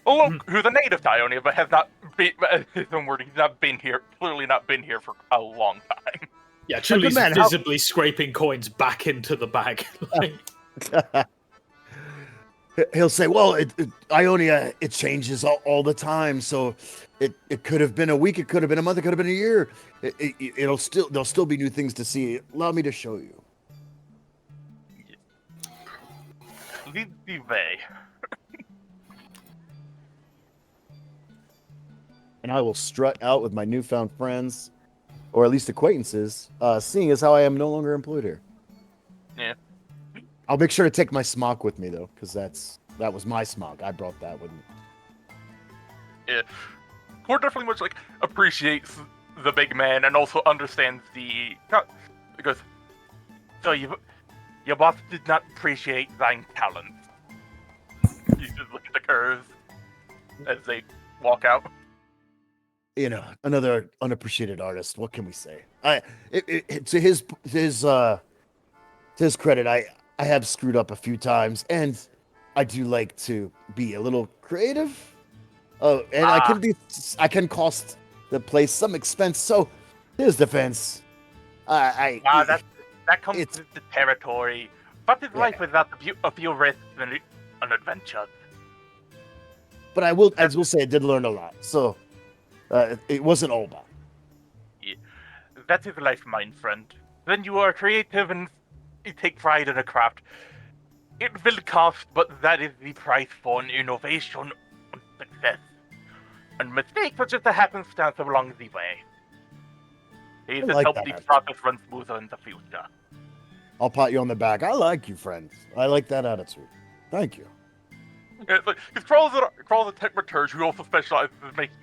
B: a native to Ionia, but has not been, his own word, he's not been here, clearly not been here for a long time.
A: Yeah, Chuli's visibly scraping coins back into the bag.
F: he'll say, "Well, Ionia, it changes all the time. So it could have been a week, it could have been a month, it could have been a year. There'll still be new things to see. Allow me to show you."
B: Lead the way.
F: And I will strut out with my newfound friends, or at least acquaintances, seeing as how I am no longer employed here.
B: Yeah.
F: I'll make sure to take my smock with me though, because that was my smock. I brought that with me.
B: Yeah. Core definitely much like appreciates the big man and also understands because so your boss did not appreciate thine talent. You just look at the curves as they walk out.
F: You know, another unappreciated artist. What can we say? To his credit, I have screwed up a few times, and I do like to be a little creative. And I can cost the place some expense. So, his defense,
B: That comes with the territory. What is life without a few risks and an adventure?
F: But I will say I did learn a lot. So, it wasn't all bad.
B: Yeah. That is life, my friend. When you are creative and you take pride in a craft, it will cost, but that is the price for an innovation and success. And mistakes are just a happenstance along the way. These
F: like
B: help
F: that
B: the
F: attitude.
B: process run smoother in the future.
F: I'll pat you on the back. I like you, friend. I like that attitude. Thank you.
B: It's like, because Krawl's a techmaturge who also specializes in making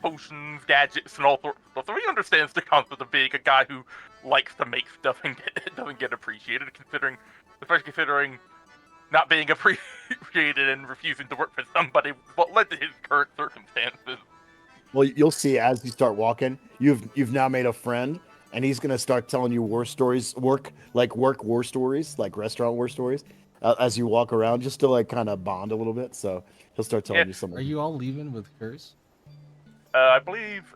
B: potions, gadgets, and all sorts of stuff. So he understands the concept of being a guy who likes to make stuff and doesn't get appreciated, especially considering not being appreciated and refusing to work for somebody what led to his current circumstances.
F: Well, you'll see as you start walking, you've now made a friend, and he's gonna start telling you war stories, work war stories, like restaurant war stories, as you walk around, just to like kind of bond a little bit. So he'll start telling you something.
D: Are you all leaving with Curse?
B: I believe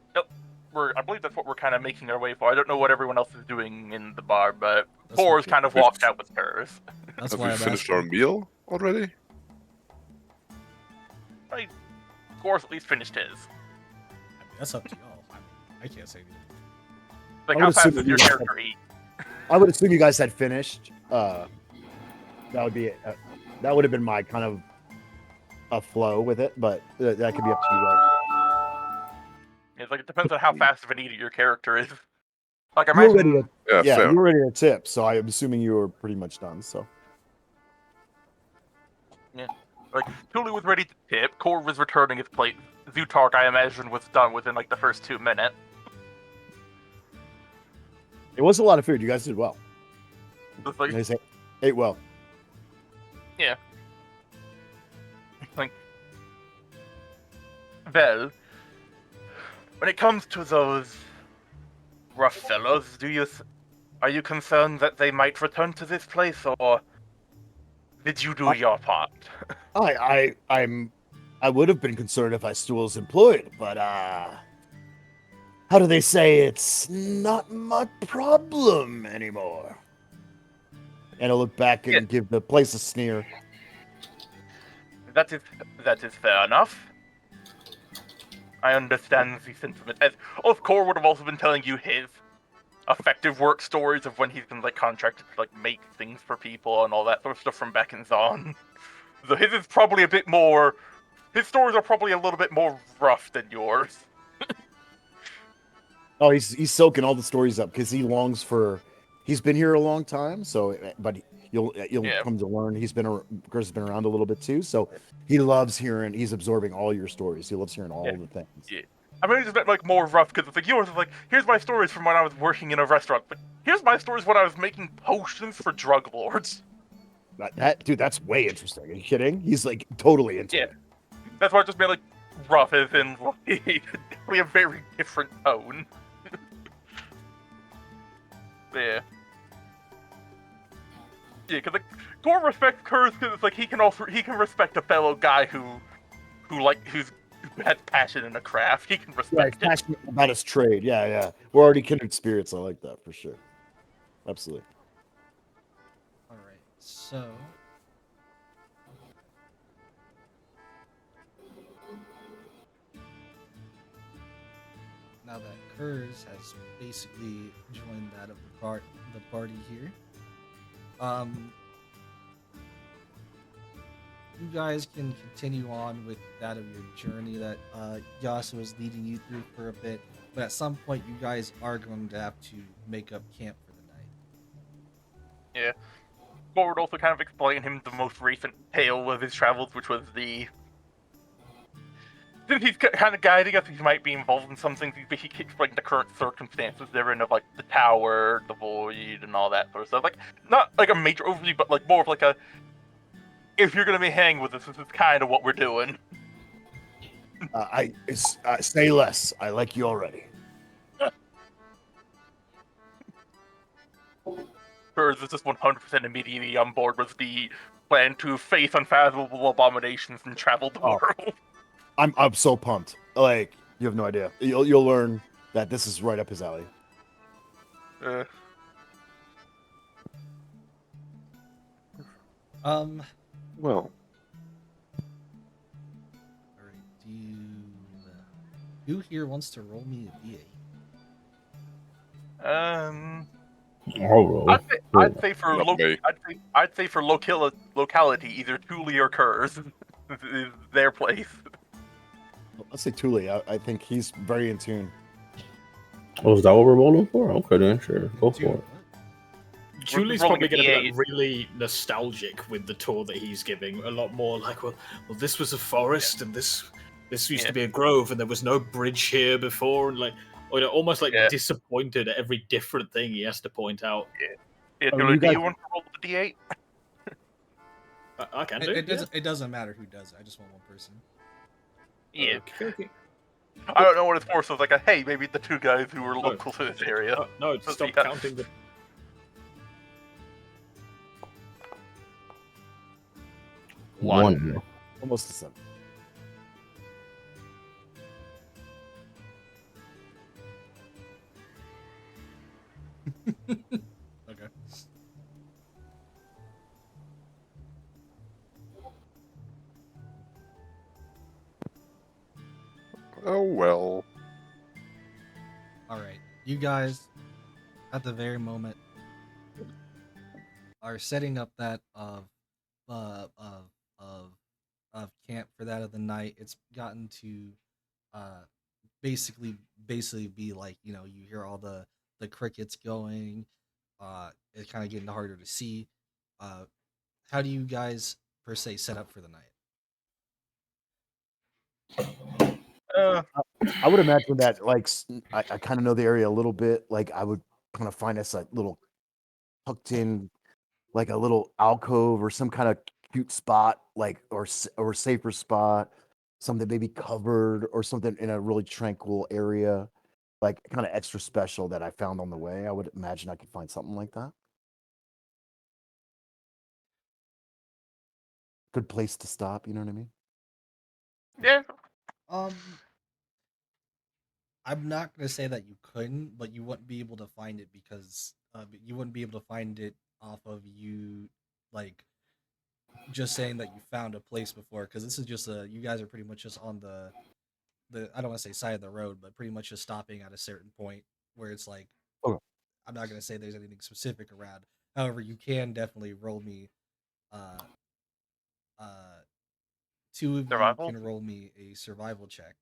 B: that's what we're kind of making our way for. I don't know what everyone else is doing in the bar, but Boar's kind of walked out with hers.
D: That's
E: Have
D: why
E: we
D: I'm
E: finished
D: asking.
E: our meal already?
B: Boar's at least finished his.
D: I mean, that's up to y'all. I can't say anything.
B: Like,
F: I
B: how
F: would
B: fast
F: assume
B: does
F: you
B: your
F: guys
B: character eat?
F: I would assume you guys had finished. That would be that would have been my kind of a flow with it, but that could be up to you guys.
B: It's like it depends on how fast of an eater your character is. Like I
F: You're ready
B: imagine,
F: to,
E: Yeah, fair.
F: you're ready to tip, so I'm assuming you were pretty much done. So
B: like Tulu was ready to tip. Core was returning his plate. Zutark, I imagine, was done within like the first 2 minutes.
F: it was a lot of food. You guys did well.
B: It's like,
F: You guys ate well.
B: like, well, when it comes to those rough fellows, are you concerned that they might return to this place, or did you do your part?
F: I would have been concerned if I still was employed, but how do they say, it's not my problem anymore. And I'll look back and give the place a sneer.
B: That is fair enough. I understand the sentiment. As Core would have also been telling you his effective work stories of when he's been like contracted to like make things for people and all that sort of stuff from back in Zon. So his is probably a bit more. His stories are probably a little bit more rough than yours.
F: Oh, he's soaking all the stories up because he longs for. He's been here a long time, so but you'll come to learn Chris has been around a little bit too, so he loves hearing. He's absorbing all your stories. He loves hearing all the things.
B: Yeah. I mean, it's just like more rough because it's like yours is like, here's my stories from when I was working in a restaurant, but here's my stories when I was making potions for drug lords.
F: Dude, that's way interesting. Are you kidding? He's like totally into it.
B: That's why I just made like rough as in like, definitely a very different tone. Yeah. Yeah, because like Gore respects Kurz because it's like he can respect a fellow guy who has passion in a craft. He can respect
F: he's passionate about his trade. Yeah. We're already kindred spirits. I like that for sure. Absolutely.
D: All right, so now that Kurz has basically joined that of the party here, you guys can continue on with that of your journey that Yasuo was leading you through for a bit, but at some point you guys are going to have to make up camp for the night.
B: Yeah. But would also kind of explain him the most recent tale of his travels, which was the... Since he's kind of guiding us, he might be involved in some things, but he explained the current circumstances they're in of, like, the tower, the void, and all that sort of stuff. Like, not like a major overview, but like more of like a... If you're gonna be hanging with us, this is kind of what we're doing.
F: Say less. I like you already.
B: Hers is just 100% immediately on board with the plan to face unfathomable abominations and travel the world.
F: I'm so pumped. Like, you have no idea. You'll learn that this is right up his alley.
E: Well,
D: Alright, who here wants to roll me a d8?
B: I'd say for
E: Not me.
B: I'd say for locality, either Thule or Kurz is their place.
F: Let's say Thule. I think he's very in tune.
C: Oh, is that what we're rolling for? Okay, then sure. Go for it.
A: Julie's
B: rolling
A: probably
B: a
A: going to be
B: D8.
A: like, really nostalgic with the tour that he's giving. A lot more like, well, this was a forest, and this used to be a grove, and there was no bridge here before, and like, or almost like disappointed at every different thing he has to point out.
B: Yeah,
F: Oh,
B: Thule,
F: you
B: do
F: guys-
B: you want to roll the D8?
A: I can do.
D: It doesn't matter who does it. I just want one person.
B: Yeah.
A: Okay.
B: I don't know what it's for, so it's like, hey, maybe the two guys who were local to this area.
A: No, stop counting the.
C: One.
F: Almost the same.
D: Okay.
E: oh well.
D: Alright. You guys, at the very moment, are setting up that of camp for that of the night. It's gotten to basically be like, you hear all the crickets going. It's kind of getting harder to see. How do you guys per se set up for the night?
F: I would imagine that, like, I kind of know the area a little bit. Like, I would kind of find us a little tucked in, like a little alcove or some kind of cute spot, like, or safer spot, something maybe covered or something in a really tranquil area, like kind of extra special that I found on the way. I would imagine I could find something like that. Good place to stop. You know what I mean?
B: Yeah.
D: I'm not gonna say that you couldn't, but you wouldn't be able to find it because you wouldn't be able to find it off of you, like, just saying that you found a place before. Because this is just you guys are pretty much just on the I don't want to say side of the road, but pretty much just stopping at a certain point where it's like,
F: Okay.
D: I'm not gonna say there's anything specific around. However, you can definitely roll me. Two of
B: Survival?
D: you can roll me a survival check.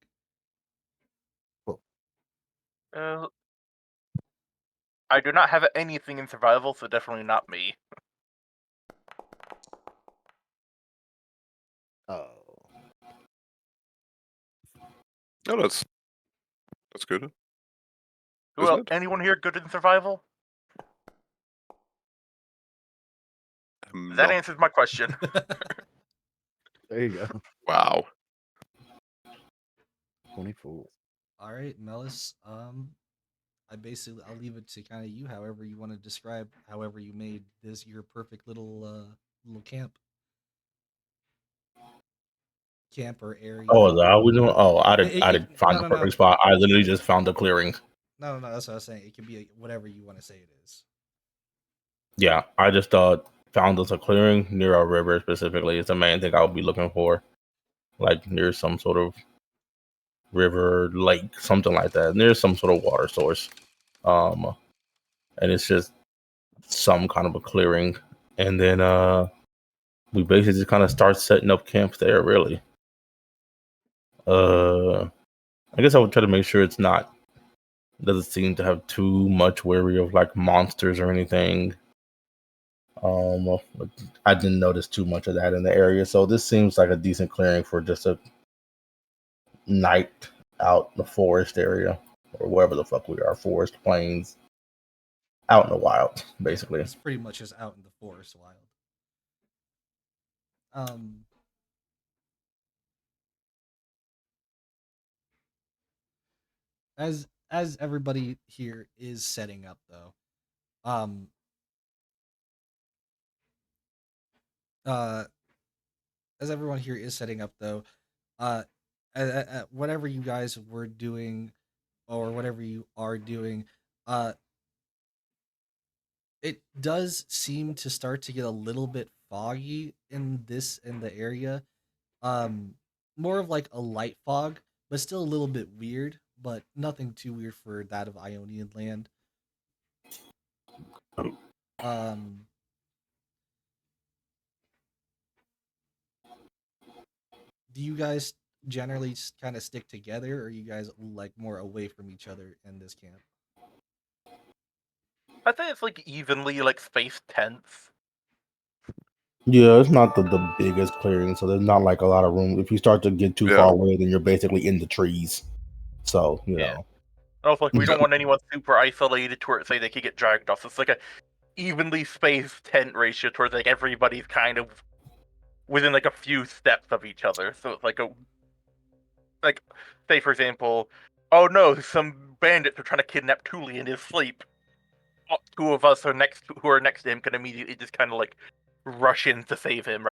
B: I do not have anything in survival, so definitely not me.
F: Oh.
E: No, that's good.
B: Well,
E: Isn't it?
B: anyone here good in survival?
E: I'm
B: That
E: not-
B: answers my question.
F: There you go.
E: Wow.
F: 24.
D: All right, Melis. I'll leave it to kind of you, however you want to describe, however you made this your perfect little camp or area.
C: Oh, is that how we doing? Oh, I
D: It-
C: didn't find
D: no,
C: the
D: no,
C: perfect
D: no.
C: spot. I literally just found the clearing.
D: No, that's what I was saying. It can be whatever you want to say it is.
C: Yeah, I just found us a clearing near a river specifically. It's the main thing I would be looking for, like near some sort of river, lake, something like that. And there's some sort of water source. And it's just some kind of a clearing. And then we basically just kind of start setting up camp there, really. I guess I would try to make sure doesn't seem to have too much worry of like monsters or anything. But I didn't notice too much of that in the area, so this seems like a decent clearing for just a night out in the forest area or wherever the fuck we are, forest, plains, out in the wild, basically.
D: It's pretty much just out in the forest wild. As everybody here is setting up though, as everyone here is setting up though, whatever you guys were doing or whatever you are doing, it does seem to start to get a little bit foggy in the area. More of like a light fog, but still a little bit weird, but nothing too weird for that of Ionian land. Do you guys generally kind of stick together, or are you guys like more away from each other in this camp?
B: I think it's like evenly like spaced tents.
C: Yeah, it's not the biggest clearing, so there's not like a lot of room. If you start to get too far away, then you're basically in the trees. So, you know.
B: And also, like, we don't want anyone super isolated to where say they could get dragged off. So it's like a evenly spaced tent ratio towards like everybody's kind of within like a few steps of each other. So it's like say for example, oh no, some bandits are trying to kidnap Thule in his sleep. Two of us who are next to him can immediately just kind of like rush in to save him